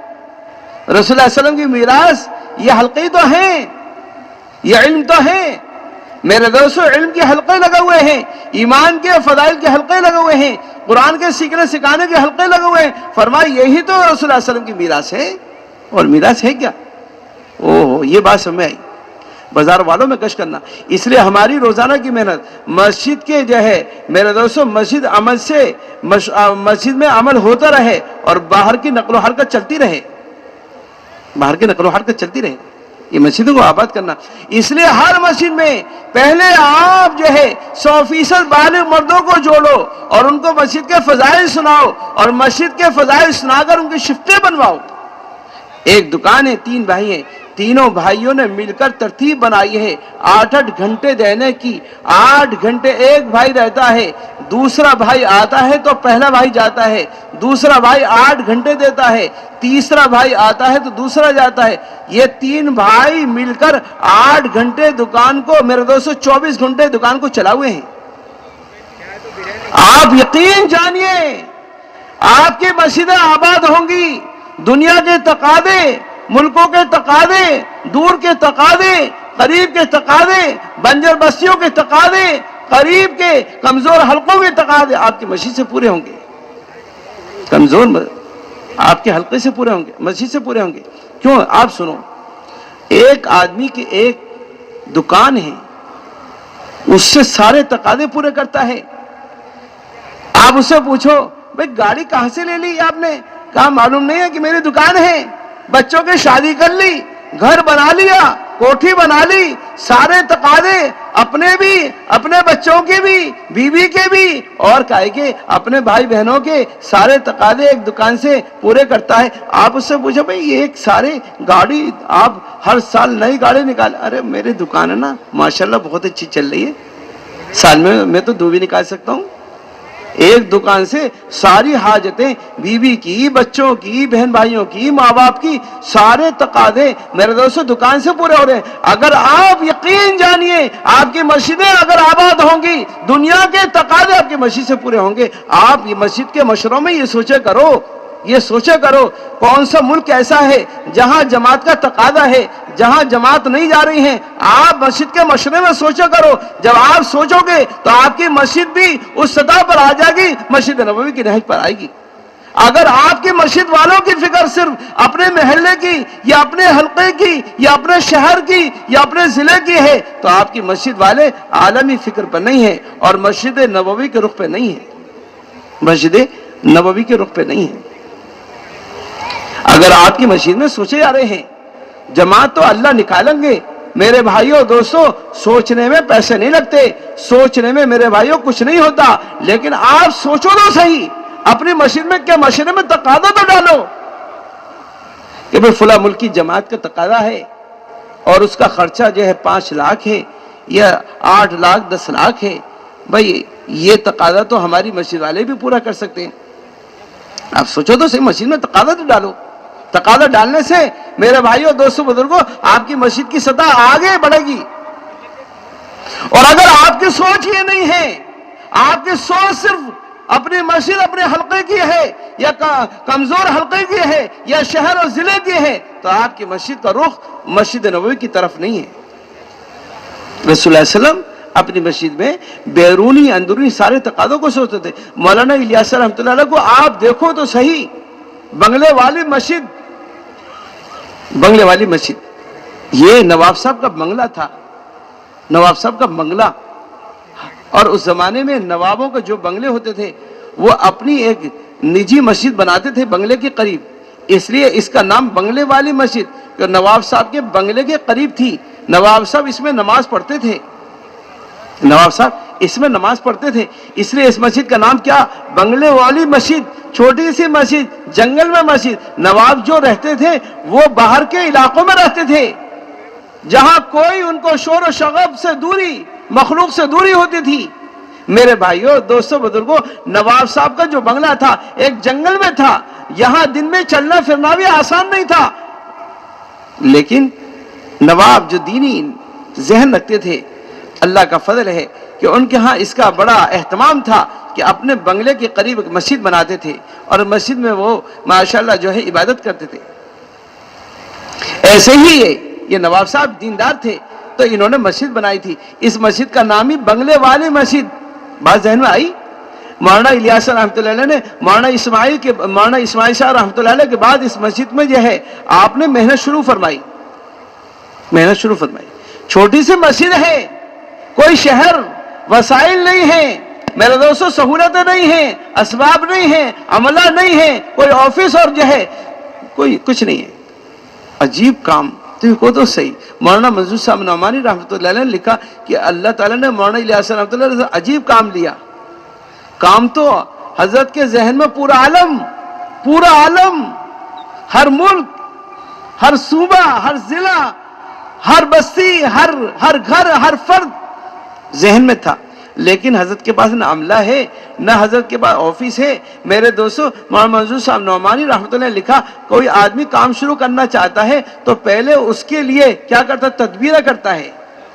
رسول اللہ علیہ وسلم کی میراث یہ حلقے تو ہیں، یہ علم تو ہے میرے دوستو، علم کے حلقے لگے ہوئے ہیں، ایمان کے فضائل کے حلقے لگے ہوئے ہیں، قرآن کے سیکھنے سکھانے کے حلقے لگے ہوئے ہیں۔ فرمایا یہی تو رسول اللہ علیہ وسلم کی میراث ہے، اور میراث ہے کیا؟ یہ بات سمجھ آئی۔ بازار والوں میں گشت کرنا، اس لیے ہماری روزانہ کی محنت مسجد کے جو ہے میرے دوستو، مسجد میں عمل ہوتا رہے اور باہر کی نقل و حرکت چلتی رہے، باہر کی نقل و حرکت چلتی رہے، یہ مسجدوں کو آباد کرنا۔ اس لیے ہر مسجد میں پہلے آپ جو ہے 100% بالغ مردوں کو جوڑو اور ان کو مسجد کے فضائل سناؤ، اور مسجد کے فضائل سنا کر ان کی شفٹیں بنواؤ۔ ایک دکان ہے، 3 بھائی ہیں، تینوں بھائیوں نے مل کر ترتیب بنائی ہے 8 گھنٹے دینے کی۔ 8 گھنٹے ایک بھائی رہتا ہے، دوسرا بھائی آتا ہے تو پہلا بھائی جاتا ہے، دوسرا بھائی 8 گھنٹے دیتا ہے، تیسرا بھائی آتا ہے تو دوسرا جاتا ہے۔ یہ 3 بھائی مل کر 8 گھنٹے دکان کو، میرے دوستو 24 گھنٹے دکان کو چلا ہوئے ہیں۔ آپ یقین جانیے آپ کی مسجدیں آباد ہوں گی، دنیا کے تقاضے، ملکوں کے تقاضے، دور کے تقاضے، قریب کے تقاضے، بنجر بستیوں کے تقاضے، قریب کے کمزور حلقوں کے تقاضے آپ کی مسجد سے پورے ہوں گے، کمزور آپ کے حلقے سے پورے ہوں گے، مسجد سے پورے ہوں گے۔ کیوں؟ آپ سنو، ایک آدمی کی ایک دکان ہے، اس سے سارے تقاضے پورے کرتا ہے۔ آپ اس سے پوچھو بھئی گاڑی کہاں سے لے لی آپ نے؟ کہا معلوم نہیں ہے کہ میری دکان ہے، بچوں کی شادی کر لی، گھر بنا لیا، کوٹھی بنا لی، سارے تقاضے اپنے بھی، اپنے بچوں کے بھی، بیوی کے بھی، اور کہے کہ اپنے بھائی بہنوں کے سارے تقاضے ایک دکان سے پورے کرتا ہے۔ آپ اس سے پوچھو بھئی یہ ایک سارے گاڑی آپ ہر سال نئی گاڑی نکال، ارے میری دکان ہے نا ماشاءاللہ بہت اچھی چل رہی ہے، سال میں تو 2 بھی نکال سکتا ہوں۔ ایک دکان سے ساری حاجتیں، بیوی کی، بچوں کی، بہن بھائیوں کی، ماں باپ کی، سارے تقاضے میرے دوستو دکان سے پورے ہو رہے ہیں۔ اگر آپ یقین جانیے آپ کی مسجدیں اگر آباد ہوں گی، دنیا کے تقاضے آپ کی مسجد سے پورے ہوں گے۔ آپ یہ مسجد کے مشوروں میں یہ سوچے کرو کون سا ملک ایسا ہے جہاں جماعت کا تقاضا ہے، جہاں جماعت نہیں جا رہی ہیں۔ آپ مسجد کے مشورے میں سوچا کرو، جب آپ سوچو گے تو آپ کی مسجد بھی اس سطح پر آ جائے گی، مسجد نبوی کی نہج پر آئے گی۔ اگر آپ کی مسجد والوں کی فکر صرف اپنے محلے کی یا اپنے حلقے کی یا اپنے شہر کی یا اپنے ضلع کی ہے تو آپ کی مسجد والے عالمی فکر پر نہیں ہیں اور مسجد نبوی کے رخ پہ نہیں ہیں، مسجد نبوی کے رخ پہ نہیں ہیں۔ اگر آپ کی مسجد میں سوچے جا رہے ہیں جماعت تو اللہ نکالیں گے، میرے بھائیوں دوستوں سوچنے میں پیسے نہیں لگتے، سوچنے میں میرے بھائیوں کچھ نہیں ہوتا، لیکن آپ سوچو تو صحیح، اپنی مسجد میں کیا مشورے میں تقاضا تو ڈالو کہ بھئی فلاں ملک کی جماعت کا تقاضا ہے اور اس کا خرچہ جو ہے 5 لاکھ ہے یا 8 لاکھ 10 لاکھ ہے، بھئی یہ تقاضا تو ہماری مسجد والے بھی پورا کر سکتے ہیں۔ آپ سوچو تو صحیح، مسجد میں تقاضا تو ڈالو۔ تقاضا ڈالنے سے میرے بھائیوں دوستوں بزرگوں آپ کی مسجد کی سطح آگے بڑھے گی۔ اور اگر آپ کی سوچ یہ نہیں ہے، آپ کی سوچ صرف اپنی مسجد اپنے حلقے کی ہے یا کمزور حلقے کی ہے یا شہر اور ضلع کی ہے تو آپ کی مسجد کا رخ مسجد نبوی کی طرف نہیں ہے۔ رسول اللہ علیہ وسلم اپنی مسجد میں بیرونی اندرونی سارے تقاضوں کو سوچتے تھے۔ مولانا الیاس رحمۃ اللہ علیہ کو آپ دیکھو تو صحیح، بنگلے والی مسجد یہ نواب صاحب کا بنگلہ تھا، نواب صاحب کا بنگلہ۔ اور اس زمانے میں نوابوں کے جو بنگلے ہوتے تھے وہ اپنی ایک نجی مسجد بناتے تھے بنگلے کے قریب، اس لیے اس کا نام بنگلے والی مسجد، کہ نواب صاحب کے بنگلے کے قریب تھی۔ نواب صاحب اس میں نماز پڑھتے تھے، نواب صاحب اس میں نماز پڑھتے تھے، اس لیے اس مسجد کا نام کیا؟ بنگلے والی مسجد، چھوٹی سی مسجد، جنگل میں مسجد۔ نواب جو رہتے تھے وہ باہر کے علاقوں میں رہتے تھے، جہاں کوئی ان کو شور و شغب سے دوری، مخلوق سے دوری ہوتی تھی۔ میرے بھائیوں، دوستوں، بزرگوں، نواب صاحب کا جو بنگلہ تھا ایک جنگل میں تھا، یہاں دن میں چلنا پھرنا بھی آسان نہیں تھا، لیکن نواب جو دینی ذہن رکھتے تھے، اللہ کا فضل ہے کہ ان کے ہاں اس کا بڑا اہتمام تھا کہ اپنے بنگلے کے قریب ایک مسجد بناتے تھے اور مسجد میں وہ ماشاءاللہ جو ہے عبادت کرتے تھے۔ ایسے ہی یہ نواب صاحب دیندار تھے تو انہوں نے مسجد بنائی تھی، اس مسجد کا نام ہی بنگلے والی مسجد۔ بات ذہن میں آئی؟ مولانا الیاس رحمۃ اللہ علیہ نے مولانا اسماعیل شاہ رحمۃ اللہ علیہ کے بعد اس مسجد میں جو ہے آپ نے محنت شروع فرمائی۔ چھوٹی سی مسجد ہے، کوئی شہر، وسائل نہیں ہے میرے دوستوں، سہولتیں نہیں ہیں، اسباب نہیں ہیں، عملہ نہیں ہے، کوئی آفس اور جو ہے کوئی کچھ نہیں ہے۔ عجیب کام دیکھو تو صحیح، مولانا منظور صاحب نعمانی رحمۃ اللہ علیہ نے لکھا کہ اللہ تعالیٰ نے مولانا الیاس رحمۃ اللہ علیہ سے عجیب کام لیا۔ کام تو حضرت کے ذہن میں پورا عالم، ہر ملک، ہر صوبہ، ہر ضلع، ہر بستی، ہر گھر، ہر فرد ذہن میں تھا، لیکن حضرت کے پاس نہ عملہ ہے، نہ حضرت کے پاس آفس ہے۔ میرے دوستو، مولانا منظور صاحب نعمانی رحمۃ اللہ نے لکھا کوئی آدمی کام شروع کرنا چاہتا ہے تو پہلے اس کے لیے کیا کرتا ہے؟ تدبیرہ کرتا ہے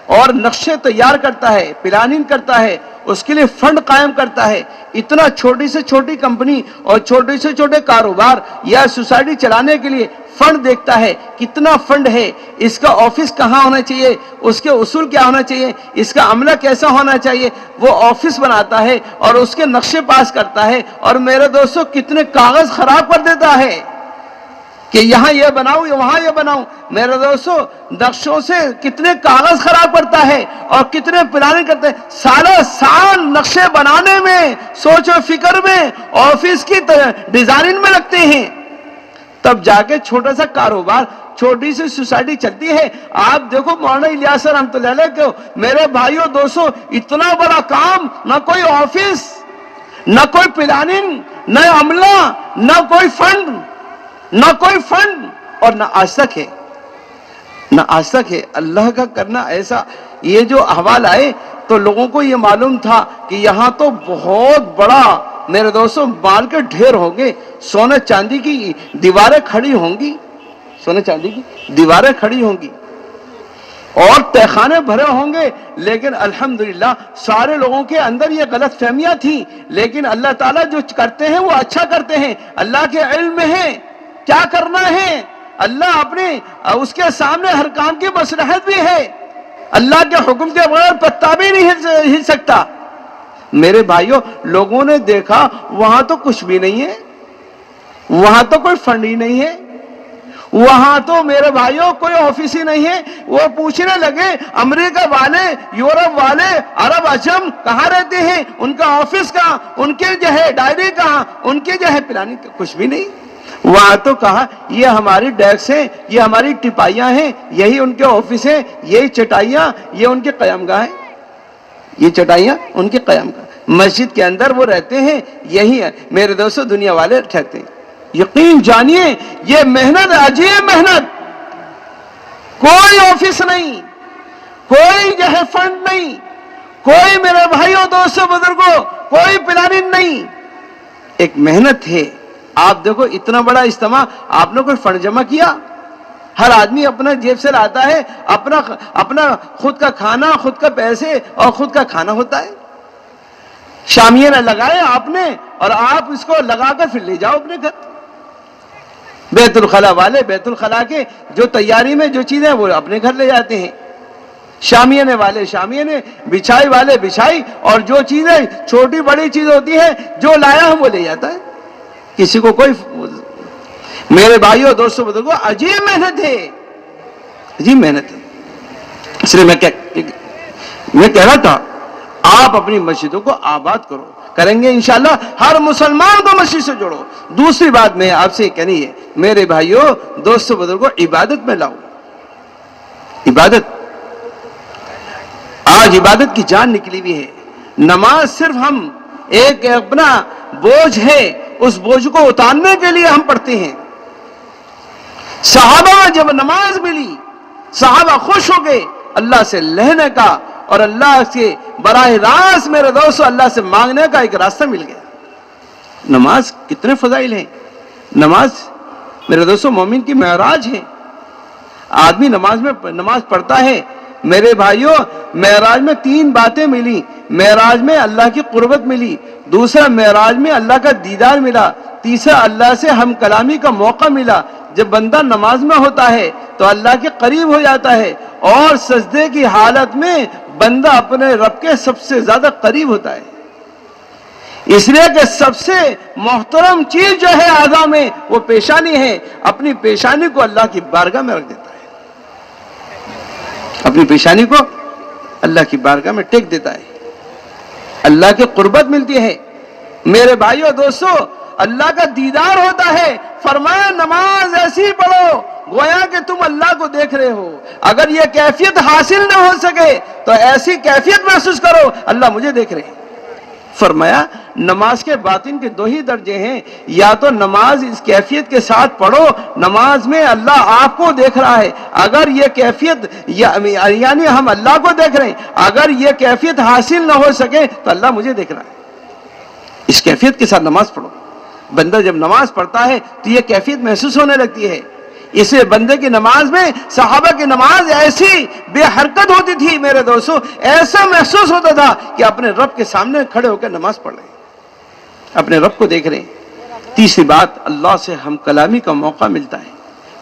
اور نقشے تیار کرتا ہے، پلاننگ کرتا ہے، اس کے لیے فنڈ قائم کرتا ہے۔ اتنا چھوٹی سے چھوٹی کمپنی اور چھوٹے سے چھوٹے کاروبار یا سوسائٹی چلانے کے لیے فنڈ دیکھتا ہے، کتنا فنڈ ہے، اس کا آفس کہاں ہونا چاہیے، اس کے اصول کیا ہونا چاہیے، اس کا عملہ کیسا ہونا چاہیے، وہ آفس بناتا ہے اور اس کے نقشے پاس کرتا ہے، اور میرے دوستو کتنے کاغذ خراب کر دیتا ہے کہ یہاں یہ بناؤں یا وہاں یہ بناؤں۔ میرے دوستو نقشوں سے کتنے کاغذ خراب کرتا ہے اور کتنے پلاننگ کرتے ہیں، سال نقشے بنانے میں، سوچ و فکر میں، آفس کی ڈیزائننگ میں لگتے ہیں، تب جا کے چھوٹا سا کاروبار، چھوٹی سی سوسائٹی چلتی ہے۔ آپ دیکھو مولانا الیاس رحمۃ اللہ علیہ کو، میرے بھائیوں دوستو، اتنا بڑا کام، نہ کوئی آفس، نہ کوئی پلاننگ، نہ عملہ، نہ کوئی فنڈ، اور نہ آج تک ہے اللہ کا کرنا ایسا۔ یہ جو احوال آئے تو لوگوں کو یہ معلوم تھا کہ یہاں تو بہت بڑا میرے دوستوں مال کے ڈھیر ہوں گے، سونے چاندی کی دیواریں کھڑی ہوں گی، اور تہخانے بھرے ہوں گے، لیکن الحمدللہ سارے لوگوں کے اندر یہ غلط فہمیاں تھیں، لیکن اللہ تعالیٰ جو کرتے ہیں وہ اچھا کرتے ہیں، اللہ کے علم میں ہے کیا کرنا ہے، اللہ اپنے اس کے سامنے ہر کام کی مصلحت بھی ہے، اللہ کے حکم کے بغیر پتا بھی نہیں ہل سکتا۔ میرے بھائیوں، لوگوں نے دیکھا وہاں تو کچھ بھی نہیں ہے، وہاں تو کوئی فنڈ ہی نہیں ہے، وہاں تو میرے بھائیوں کوئی آفس ہی نہیں ہے۔ وہ پوچھنے لگے امریکہ والے، یورپ والے، عرب عجم کہاں رہتے ہیں، ان کا آفس کہاں، ان کے جو ہے ڈائری کہاں، ان کے جو ہے پلاننگ، کچھ بھی نہیں۔ وہاں تو کہا یہ ہماری ڈیسک ہیں، یہ ہماری ٹپائیاں ہیں، یہی ان کے آفس ہیں، یہی چٹائیاں، یہ ان کے قیام گاہ ہیں، یہ چٹائیاں ان کے قیام گاہ، مسجد کے اندر وہ رہتے ہیں، یہی ہے میرے دوستو دنیا والے ٹھہرتے ہیں۔ یقین جانیے یہ محنت، عجیب محنت، کوئی آفس نہیں، کوئی جو ہے فنڈ نہیں، کوئی میرے بھائیوں دوستوں بزرگوں کوئی پلاننگ نہیں، ایک محنت ہے۔ آپ دیکھو اتنا بڑا اجتماع، آپ نے کوئی فنڈ جمع کیا؟ ہر آدمی اپنا جیب سے لاتا ہے، اپنا خود کا کھانا، خود کا پیسے اور خود کا کھانا ہوتا ہے۔ شامیہ نہ لگائے آپ نے، اور آپ اس کو لگا کر پھر لے جاؤ اپنے گھر۔ بیت الخلا والے بیت الخلا کے جو تیاری میں جو چیزیں وہ اپنے گھر لے جاتے ہیں، شامیانے والے شامیانے، بچھائی والے بچھائی، اور جو چیزیں چھوٹی بڑی چیز ہوتی ہے جو لایا ہم وہ لے جاتا ہے، کسی کو کوئی۔ میرے بھائیوں دوستوں بزرگوں، عجیب محنت ہے، عجیب محنت ہے۔ اس لیے میں کہہ رہا تھا آپ اپنی مسجدوں کو آباد کریں گے انشاءاللہ، ہر مسلمان کو مسجد سے جوڑو۔ دوسری بات میں آپ سے کہنی ہے میرے بھائیوں دوستوں بزرگوں، عبادت میں لاؤ، عبادت۔ آج عبادت کی جان نکلی ہوئی ہے۔ نماز صرف ہم ایک اپنا بوجھ ہے، اس بوجھ کو اتارنے کے لیے ہم پڑھتے ہیں۔ صحابہ جب نماز ملی صحابہ خوش ہو گئے اللہ سے لہنے کا اور اللہ سے براہ راست میرے دوستو اللہ سے مانگنے کا ایک راستہ مل گیا۔ نماز کتنے فضائل ہیں، نماز میرے دوستو مومن کی معراج ہے۔ آدمی نماز پڑھتا ہے میرے بھائیوں، معراج میں 3 باتیں ملی۔ معراج میں اللہ کی قربت ملی، دوسرا معراج میں اللہ کا دیدار ملا، تیسرا اللہ سے ہم کلامی کا موقع ملا۔ جب بندہ نماز میں ہوتا ہے تو اللہ کے قریب ہو جاتا ہے، اور سجدے کی حالت میں بندہ اپنے رب کے سب سے زیادہ قریب ہوتا ہے۔ اس لیے کہ سب سے محترم چیز جو ہے اعضاء میں وہ پیشانی ہے، اپنی پیشانی کو اللہ کی بارگاہ میں رکھ دیتا ہے، اپنی پیشانی کو اللہ کی بارگاہ میں ٹیک دیتا ہے، اللہ کی قربت ملتی ہے۔ میرے بھائیو دوستو، اللہ کا دیدار ہوتا ہے۔ فرمایا نماز ایسی پڑھو گویا کہ تم اللہ کو دیکھ رہے ہو۔ اگر یہ کیفیت حاصل نہ ہو سکے تو ایسی کیفیت محسوس کرو اللہ مجھے دیکھ رہے ہیں۔ فرمایا نماز کے باطن کے 2 ہی درجے ہیں، یا تو نماز اس کیفیت کے ساتھ پڑھو نماز میں اللہ آپ کو دیکھ رہا ہے، اگر یہ کیفیت یعنی ہم اللہ کو دیکھ رہے ہیں، اگر یہ کیفیت حاصل نہ ہو سکے تو اللہ مجھے دیکھ رہا ہے، اس کیفیت کے ساتھ نماز پڑھو۔ بندہ جب نماز پڑھتا ہے تو یہ کیفیت محسوس ہونے لگتی ہے۔ اس لیے بندے کی نماز میں، صحابہ کی نماز ایسی بے حرکت ہوتی تھی میرے دوستو، ایسا محسوس ہوتا تھا کہ اپنے رب کے سامنے کھڑے ہو کر نماز پڑھ رہے ہیں، اپنے رب کو دیکھ رہے ہیں۔ تیسری بات، اللہ سے ہم کلامی کا موقع ملتا ہے۔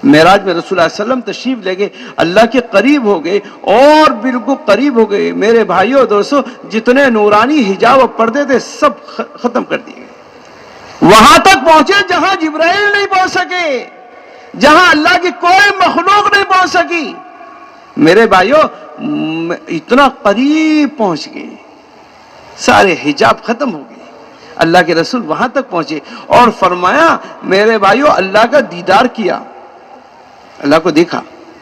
معراج میں رسول اللہ صلی اللہ علیہ وسلم تشریف لے گئے، اللہ کے قریب ہو گئے اور بالکل قریب ہو گئے۔ میرے بھائیوں دوستو، جتنے نورانی حجاب و پردے تھے سب ختم کر دیے گئے، وہاں تک پہنچے جہاں جبرائیل نہیں پہنچ سکے، جہاں اللہ کی کوئی مخلوق نہیں پہنچ سکی۔ میرے بھائیوں اتنا قریب پہنچ گئے، سارے حجاب ختم ہو گئے، اللہ کے رسول وہاں تک پہنچے اور فرمایا میرے بھائیوں اللہ کا دیدار کیا، اللہ کو دیکھا۔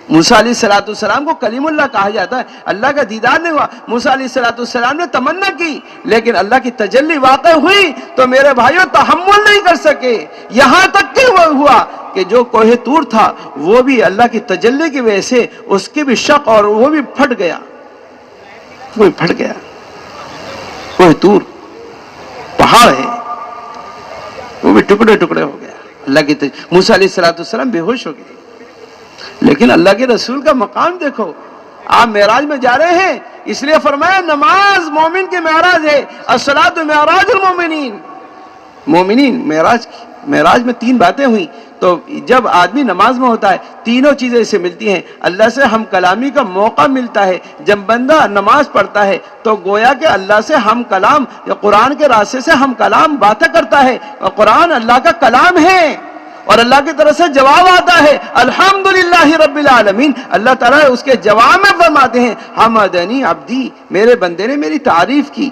موسیٰ علیہ السلام کو کلیم اللہ کہا جاتا ہے، اللہ کا دیدار نہیں ہوا۔ موسیٰ علیہ السلام نے تمنا کی لیکن اللہ کی تجلی واقع ہوئی تو میرے بھائیوں تحمل نہیں کر سکے، یہاں تک کہ وہ ہوا کہ جو کوہ طور تھا وہ بھی اللہ کی تجلی کی وجہ سے اس کی بھی شق اور وہ بھی پھٹ گیا، وہ بھی پھٹ گیا۔ کوہ طور پہاڑ ہے، وہ بھی ٹکڑے ٹکڑے ہو گیا۔ اللہ کی موسیٰ علیہ السلام بے ہوش ہو گئے، لیکن اللہ کے رسول کا مقام دیکھو، آپ معراج میں جا رہے ہیں، اس لیے فرمایا نماز مومن کی معراج ہے، الصلاۃ معراج المومنین۔ مومنین معراج میں 3 باتیں ہوئیں، تو جب آدمی نماز میں ہوتا ہے تینوں چیزیں اسے ملتی ہیں۔ اللہ سے ہم کلامی کا موقع ملتا ہے، جب بندہ نماز پڑھتا ہے تو گویا کہ اللہ سے ہم کلام یا قرآن کے راستے سے ہم کلام باتیں کرتا ہے، اور قرآن اللہ کا کلام ہے اور اللہ کی طرف سے جواب آتا ہے الحمدللہ رب العالمین۔ اللہ تعالیٰ اس کے جواب میں فرماتے ہیں حمدنی عبدی، میرے بندے نے میری تعریف کی،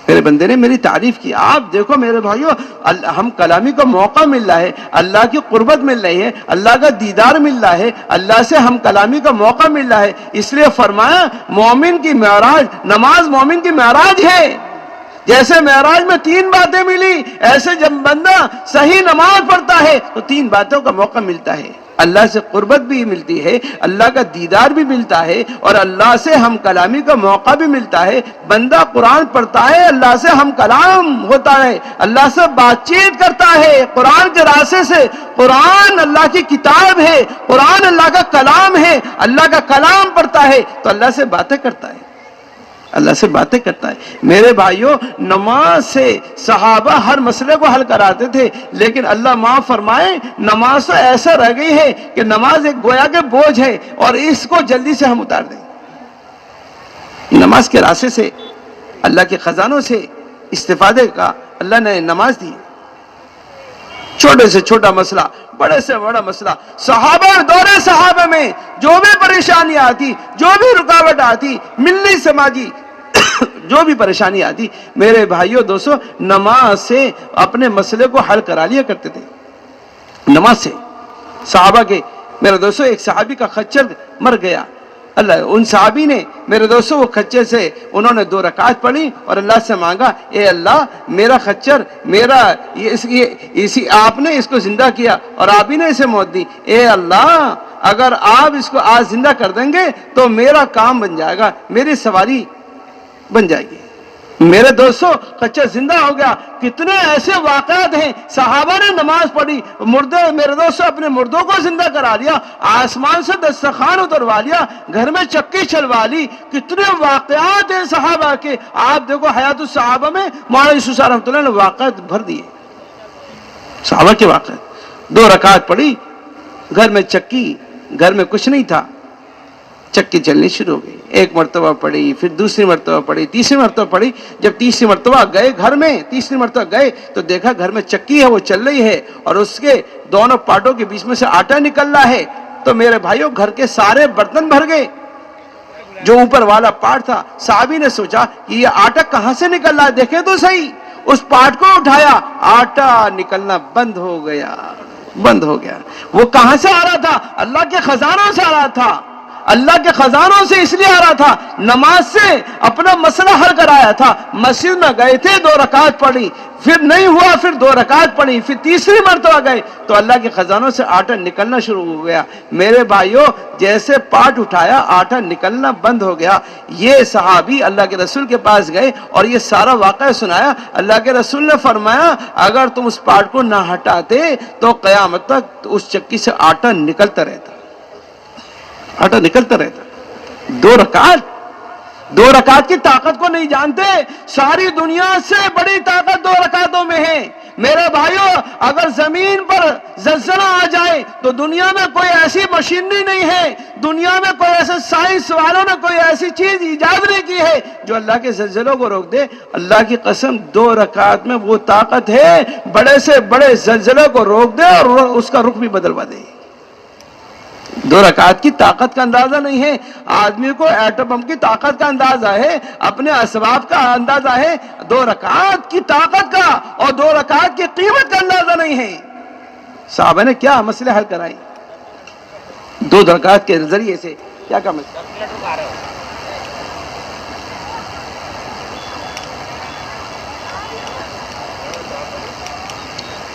میرے بندے نے میری تعریف کی۔ آپ دیکھو میرے بھائیو، ہم کلامی کا موقع مل رہا ہے، اللہ کی قربت مل رہی ہے، اللہ کا دیدار مل رہا ہے، اللہ سے ہم کلامی کا موقع مل رہا ہے۔ اس لیے فرمایا مومن کی معراج، نماز مومن کی معراج ہے۔ جیسے معراج میں 3 باتیں ملی، ایسے جب بندہ صحیح نماز پڑھتا ہے تو 3 باتوں کا موقع ملتا ہے، اللہ سے قربت بھی ملتی ہے، اللہ کا دیدار بھی ملتا ہے، اور اللہ سے ہم کلامی کا موقع بھی ملتا ہے۔ بندہ قرآن پڑھتا ہے، اللہ سے ہم کلام ہوتا ہے، اللہ سے بات چیت کرتا ہے قرآن کے راستے سے۔ قرآن اللہ کی کتاب ہے، قرآن اللہ کا کلام ہے، اللہ کا کلام پڑھتا ہے تو اللہ سے باتیں کرتا ہے، اللہ سے باتیں کرتا ہے۔ میرے بھائیوں نماز سے صحابہ ہر مسئلے کو حل کراتے تھے، لیکن اللہ معاف فرمائے نماز تو ایسا رہ گئی ہے کہ نماز ایک گویا کے بوجھ ہے اور اس کو جلدی سے ہم اتار دیں۔ نماز کے راستے سے اللہ کے خزانوں سے استفادے کا اللہ نے نماز دی۔ چھوٹے سے چھوٹا مسئلہ، بڑے سے بڑا مسئلہ، صحابہ دور صحابہ میں جو بھی پریشانی آتی، جو بھی رکاوٹ آتی، ملی سماجی جو بھی پریشانی آتی، میرے بھائیوں دوستو نماز سے اپنے مسئلے کو حل کرا لیا کرتے تھے۔ نماز سے صحابہ کے، میرے دوستو ایک صحابی کا خچر مر گیا، اللہ ان صحابی نے میرے دوستوں وہ خچر سے انہوں نے 2 رکعت پڑھی اور اللہ سے مانگا، اے اللہ میرا خچر میرا اسی آپ نے اس کو زندہ کیا اور آپ ہی نے اسے موت دی، اے اللہ اگر آپ اس کو آج زندہ کر دیں گے تو میرا کام بن جائے گا، میری سواری بن جائے گی۔ میرے دوستوں خچر زندہ ہو گیا۔ کتنے ایسے واقعات ہیں، صحابہ نے نماز پڑھی، مردے میرے دوستوں اپنے مردوں کو زندہ کرا لیا، آسمان سے دسترخوان اتروا لیا، گھر میں چکی چلوا لی۔ کتنے واقعات ہیں صحابہ کے، آپ دیکھو حیات الصحابہ میں مولانا یوسف صاحب رحمۃ اللہ نے واقعات بھر دیے، صحابہ کے واقعات۔ 2 رکعت پڑھی، گھر میں چکی، گھر میں کچھ نہیں تھا، چکی چلنی شروع ہو گئی۔ 1 مرتبہ پڑھی، پھر دوسری مرتبہ پڑھی، تیسری مرتبہ پڑھی۔ جب تیسری مرتبہ گئے گھر میں، تیسری مرتبہ گئے تو دیکھا گھر میں چکی ہے وہ چل رہی ہے اور اس کے دونوں پارٹوں کے بیچ میں سے آٹا نکل رہا ہے۔ تو میرے بھائیوں گھر کے سارے برتن بھر گئے، جو اوپر والا پارٹ تھا۔ صحابی نے سوچا کہ یہ آٹا کہاں سے نکل رہا ہے، دیکھیں تو صحیح۔ اس پارٹ کو اٹھایا، آٹا نکلنا بند ہو گیا، بند ہو گیا۔ وہ کہاں سے آ رہا تھا؟ اللہ کے خزانوں سے آ رہا تھا، اللہ کے خزانوں سے اس لیے آ رہا تھا، نماز سے اپنا مسئلہ حل کرایا تھا۔ مسجد میں گئے تھے، 2 رکعت پڑھی، پھر نہیں ہوا، پھر 2 رکعت پڑھی، پھر تیسری مرتبہ گئے تو اللہ کے خزانوں سے آٹا نکلنا شروع ہو گیا۔ میرے بھائیوں جیسے پاٹ اٹھایا آٹا نکلنا بند ہو گیا۔ یہ صحابی اللہ کے رسول کے پاس گئے اور یہ سارا واقعہ سنایا۔ اللہ کے رسول نے فرمایا اگر تم اس پاٹ کو نہ ہٹاتے تو قیامت تک اس چکی سے آٹا نکلتا رہتا، آٹا نکلتا رہتا۔ 2 رکعت کی طاقت کو نہیں جانتے، ساری دنیا سے بڑی طاقت 2 رکعتوں میں ہے۔ میرے بھائیوں اگر زمین پر زلزلہ آ جائے تو دنیا میں کوئی ایسی مشینری نہیں ہے، دنیا میں کوئی ایسے سائنس والوں نے کوئی ایسی چیز ایجاد نہیں کی ہے جو اللہ کے زلزلوں کو روک دے۔ اللہ کی قسم 2 رکعت میں وہ طاقت ہے بڑے سے بڑے زلزلے کو روک دے اور اس کا رخ بھی بدلوا دے۔ 2 رکعت کی طاقت کا اندازہ نہیں ہے، آدمی کو ایٹم بم کی طاقت کا اندازہ ہے، اپنے اسباب کا اندازہ ہے، 2 رکعت کی طاقت کا اور 2 رکعت کی قیمت کا اندازہ نہیں ہے۔ صحابہ نے کیا مسئلے حل کرائی 2 رکعت کے ذریعے سے، کیا کام ہے؟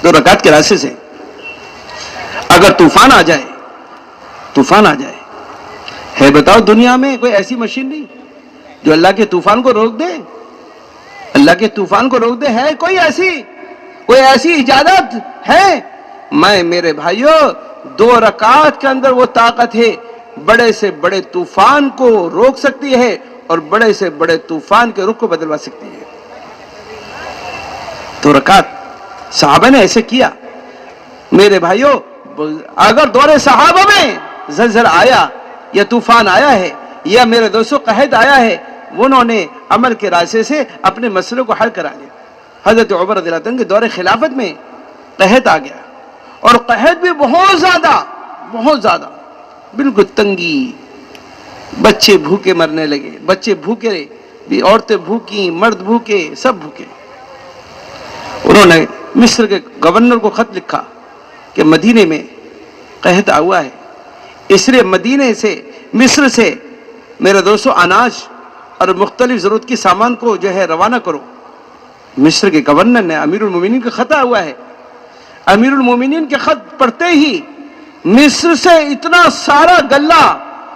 2 رکعت کے راستے سے اگر طوفان آ جائے، طوفان آ جائے، ہے بتاؤ دنیا میں کوئی ایسی مشین نہیں جو اللہ کے طوفان کو روک دے؟ اللہ کے طوفان کو روک دے ہے کوئی ایسی اجازت ہے؟ میں میرے بھائیوں 2 رکعت کے اندر وہ طاقت ہے، بڑے سے بڑے طوفان کو روک سکتی ہے اور بڑے سے بڑے طوفان کے رخ کو بدلوا سکتی ہے۔ 2 رکعت صحابہ نے ایسے کیا۔ میرے بھائیوں اگر دور صحابہ میں زلزلہ آیا یا طوفان آیا ہے یا میرے دوستوں قحط آیا ہے، انہوں نے عمل کے راستے سے اپنے مسئلوں کو حل کرا لیا۔ حضرت عمر رضی اللہ عنہ کے دور خلافت میں قحط آ گیا اور قحط بھی بہت زیادہ بالکل تنگی، بچے بھوکے مرنے لگے، بچے بھوکے بھی، عورتیں بھوکی، مرد بھوکے، سب بھوکے۔ انہوں نے مصر کے گورنر کو خط لکھا کہ مدینے میں قحط ہوا ہے، اس لیے مدینے سے مصر سے میرے دوستو اناج اور مختلف ضرورت کی سامان کو جو ہے روانہ کرو۔ مصر کے گورنر نے امیر المومنین کا خط ہوا ہے، امیر المومنین کے خط پڑھتے ہی مصر سے اتنا سارا غلہ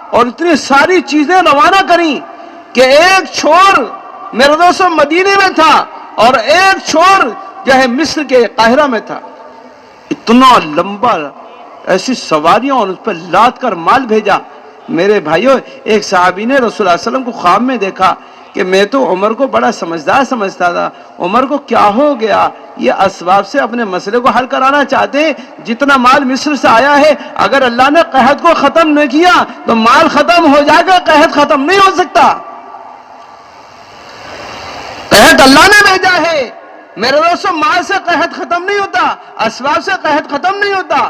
اور اتنی ساری چیزیں روانہ کریں کہ ایک چھوڑ میرے دوستو مدینے میں تھا اور ایک چھوڑ جو ہے مصر کے قاہرہ میں تھا۔ اتنا لمبا ایسی سواریاں اور اس پر لاد کر مال بھیجا۔ میرے بھائیوں ایک صحابی نے رسول اللہ صلی اللہ علیہ وسلم کو خواب میں دیکھا کہ میں تو عمر کو بڑا سمجھدار سمجھتا تھا، عمر کو کیا ہو گیا، یہ اسباب سے اپنے مسئلے کو حل کرانا چاہتے ہیں۔ جتنا مال مصر سے آیا ہے اگر اللہ نے قحط کو ختم نہ کیا تو مال ختم ہو جائے گا، قحط ختم نہیں ہو سکتا۔ قحط اللہ نے بھیجا ہے میرے دوستو، مال سے قحط ختم نہیں ہوتا، اسباب سے قحط ختم نہیں ہوتا۔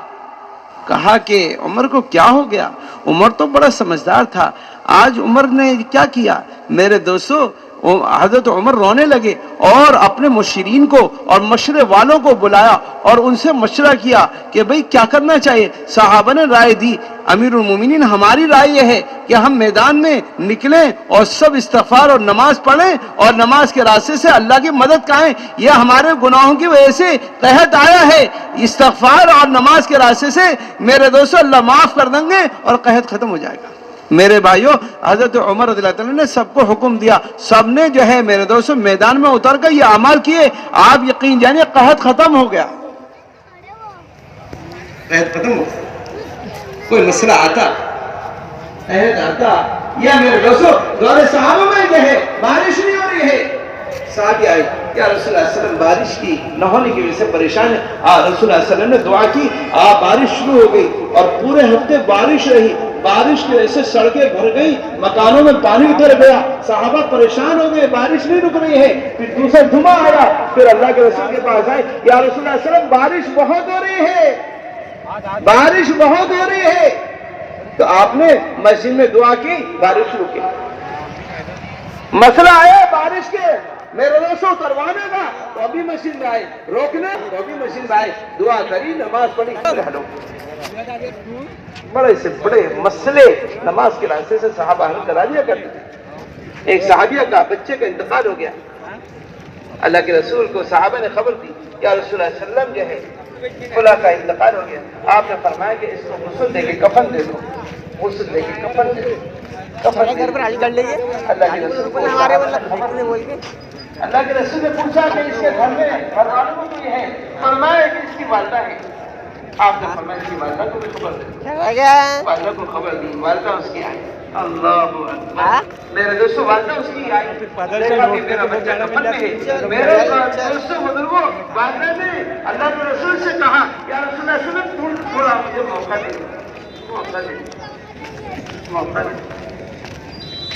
کہا کہ عمر کو کیا ہو گیا، عمر تو بڑا سمجھدار تھا، آج عمر نے کیا کیا؟ میرے دوستو حضرت عمر رونے لگے اور اپنے مشیرین کو اور مشورے والوں کو بلایا اور ان سے مشورہ کیا کہ بھئی کیا کرنا چاہیے. صحابہ نے رائے دی, امیر المومنین ہماری رائے یہ ہے کہ ہم میدان میں نکلیں اور سب استغفار اور نماز پڑھیں اور نماز کے راستے سے اللہ کی مدد کہیں. یہ ہمارے گناہوں کی وجہ سے قحط آیا ہے, استغفار اور نماز کے راستے سے میرے دوستو اللہ معاف کر دیں گے اور قحط ختم ہو جائے گا. میرے بھائیوں, حضرت عمر رضی اللہ تعالیٰ نے سب کو حکم دیا, سب نے جو ہے میرے دوستو میدان میں اتر کر یہ اعمال کیے. آپ یقین جانیے قحط ختم ہو گیا, قحط ختم ہو گیا. کوئی مسئلہ آتا, قحط آتا, یا میرے دوستو دور صحابہ میں جو ہے بارش نہیں ہو رہی ہے, صحابی آئے یا رسول اللہ علیہ وسلم بارش کی نہ ہونے کی وجہ سے پریشان ہے. رسول اللہ علیہ وسلم نے دعا کی, بارش شروع ہو گئی اور پورے ہفتے بارش رہی. بارش کی وجہ سے سڑکیں بھر گئی, مکانوں میں پانی اتر گیا, صحابہ پریشان ہو گئے, بارش نہیں رک رہی ہے. پھر دوسرا جمعہ آیا, پھر اللہ کے رسول کے پاس آئے, یا رسول اللہ علیہ وسلم بارش بہت ہو رہی ہے, بارش بہت ہو رہی ہے. تو آپ نے مسجد میں دعا کی, بارش رکی. مسئلہ آیا بارش کے میرے دوستوں کروانے کا, تو ابھی مسجد میں آئے, روکنے تو ابھی مسجد میں آئے, دعا کری, نماز پڑھی. بڑے سے بڑے مسئلے نماز کے راستے سے صحابہ حل کرا دیا کرتے تھے. ایک صحابیہ کا بچے کا انتقال ہو گیا, اللہ کے رسول کو صحابہ نے خبر دی, یا رسول اللہ علیہ وسلم جو ہے فلاں کا انتقال ہو گیا. آپ نے فرمایا کہ اس کو غسل دے کے کفن دے دو, غسل دے کے کفن دے دو, کفن گھر پر حاضر کر لیجیے. اللہ کے رسول کو اللہ کے رسول نے پوچھا کہ اس کے گھر میں گھر والوں کو کوئی ہے, فرمایا کہ اس کی والدہ ہے. آپ نے فرمایا اس کی والدہ کو بھی خبر دی, والدہ کو خبر دی, والدہ اس کی آئی. اللہ اکبر, میرے دوستو والدہ اس کی آئی, دیکھا کہ میرا بچہ کفن میں ہے. میرے دوستو بزرگوں, والدہ نے اللہ کے رسول سے کہا, یا رسول اللہ صلی اللہ علیہ وسلم تھوڑا مجھے موقع دے, موقع دے, موقع دے.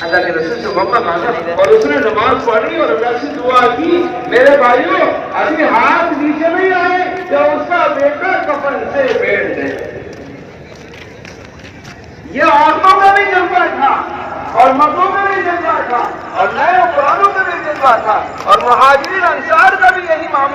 اللہ کے رسول سے موقع مانگا اور اس نے نماز پڑھی اور اللہ سے دعا کی. میرے بھائیوں, ابھی ہاتھ نیچے نہیں آئے جب اس کا بیٹا کفن سے بیٹھ گئے. یہ عورتوں کا بھی جذبہ تھا اور مردوں کا بھی جذبہ تھا اور نئے قرآنوں کا بھی جذبہ تھا اور مہاجرین انصار کا بھی یہی معمول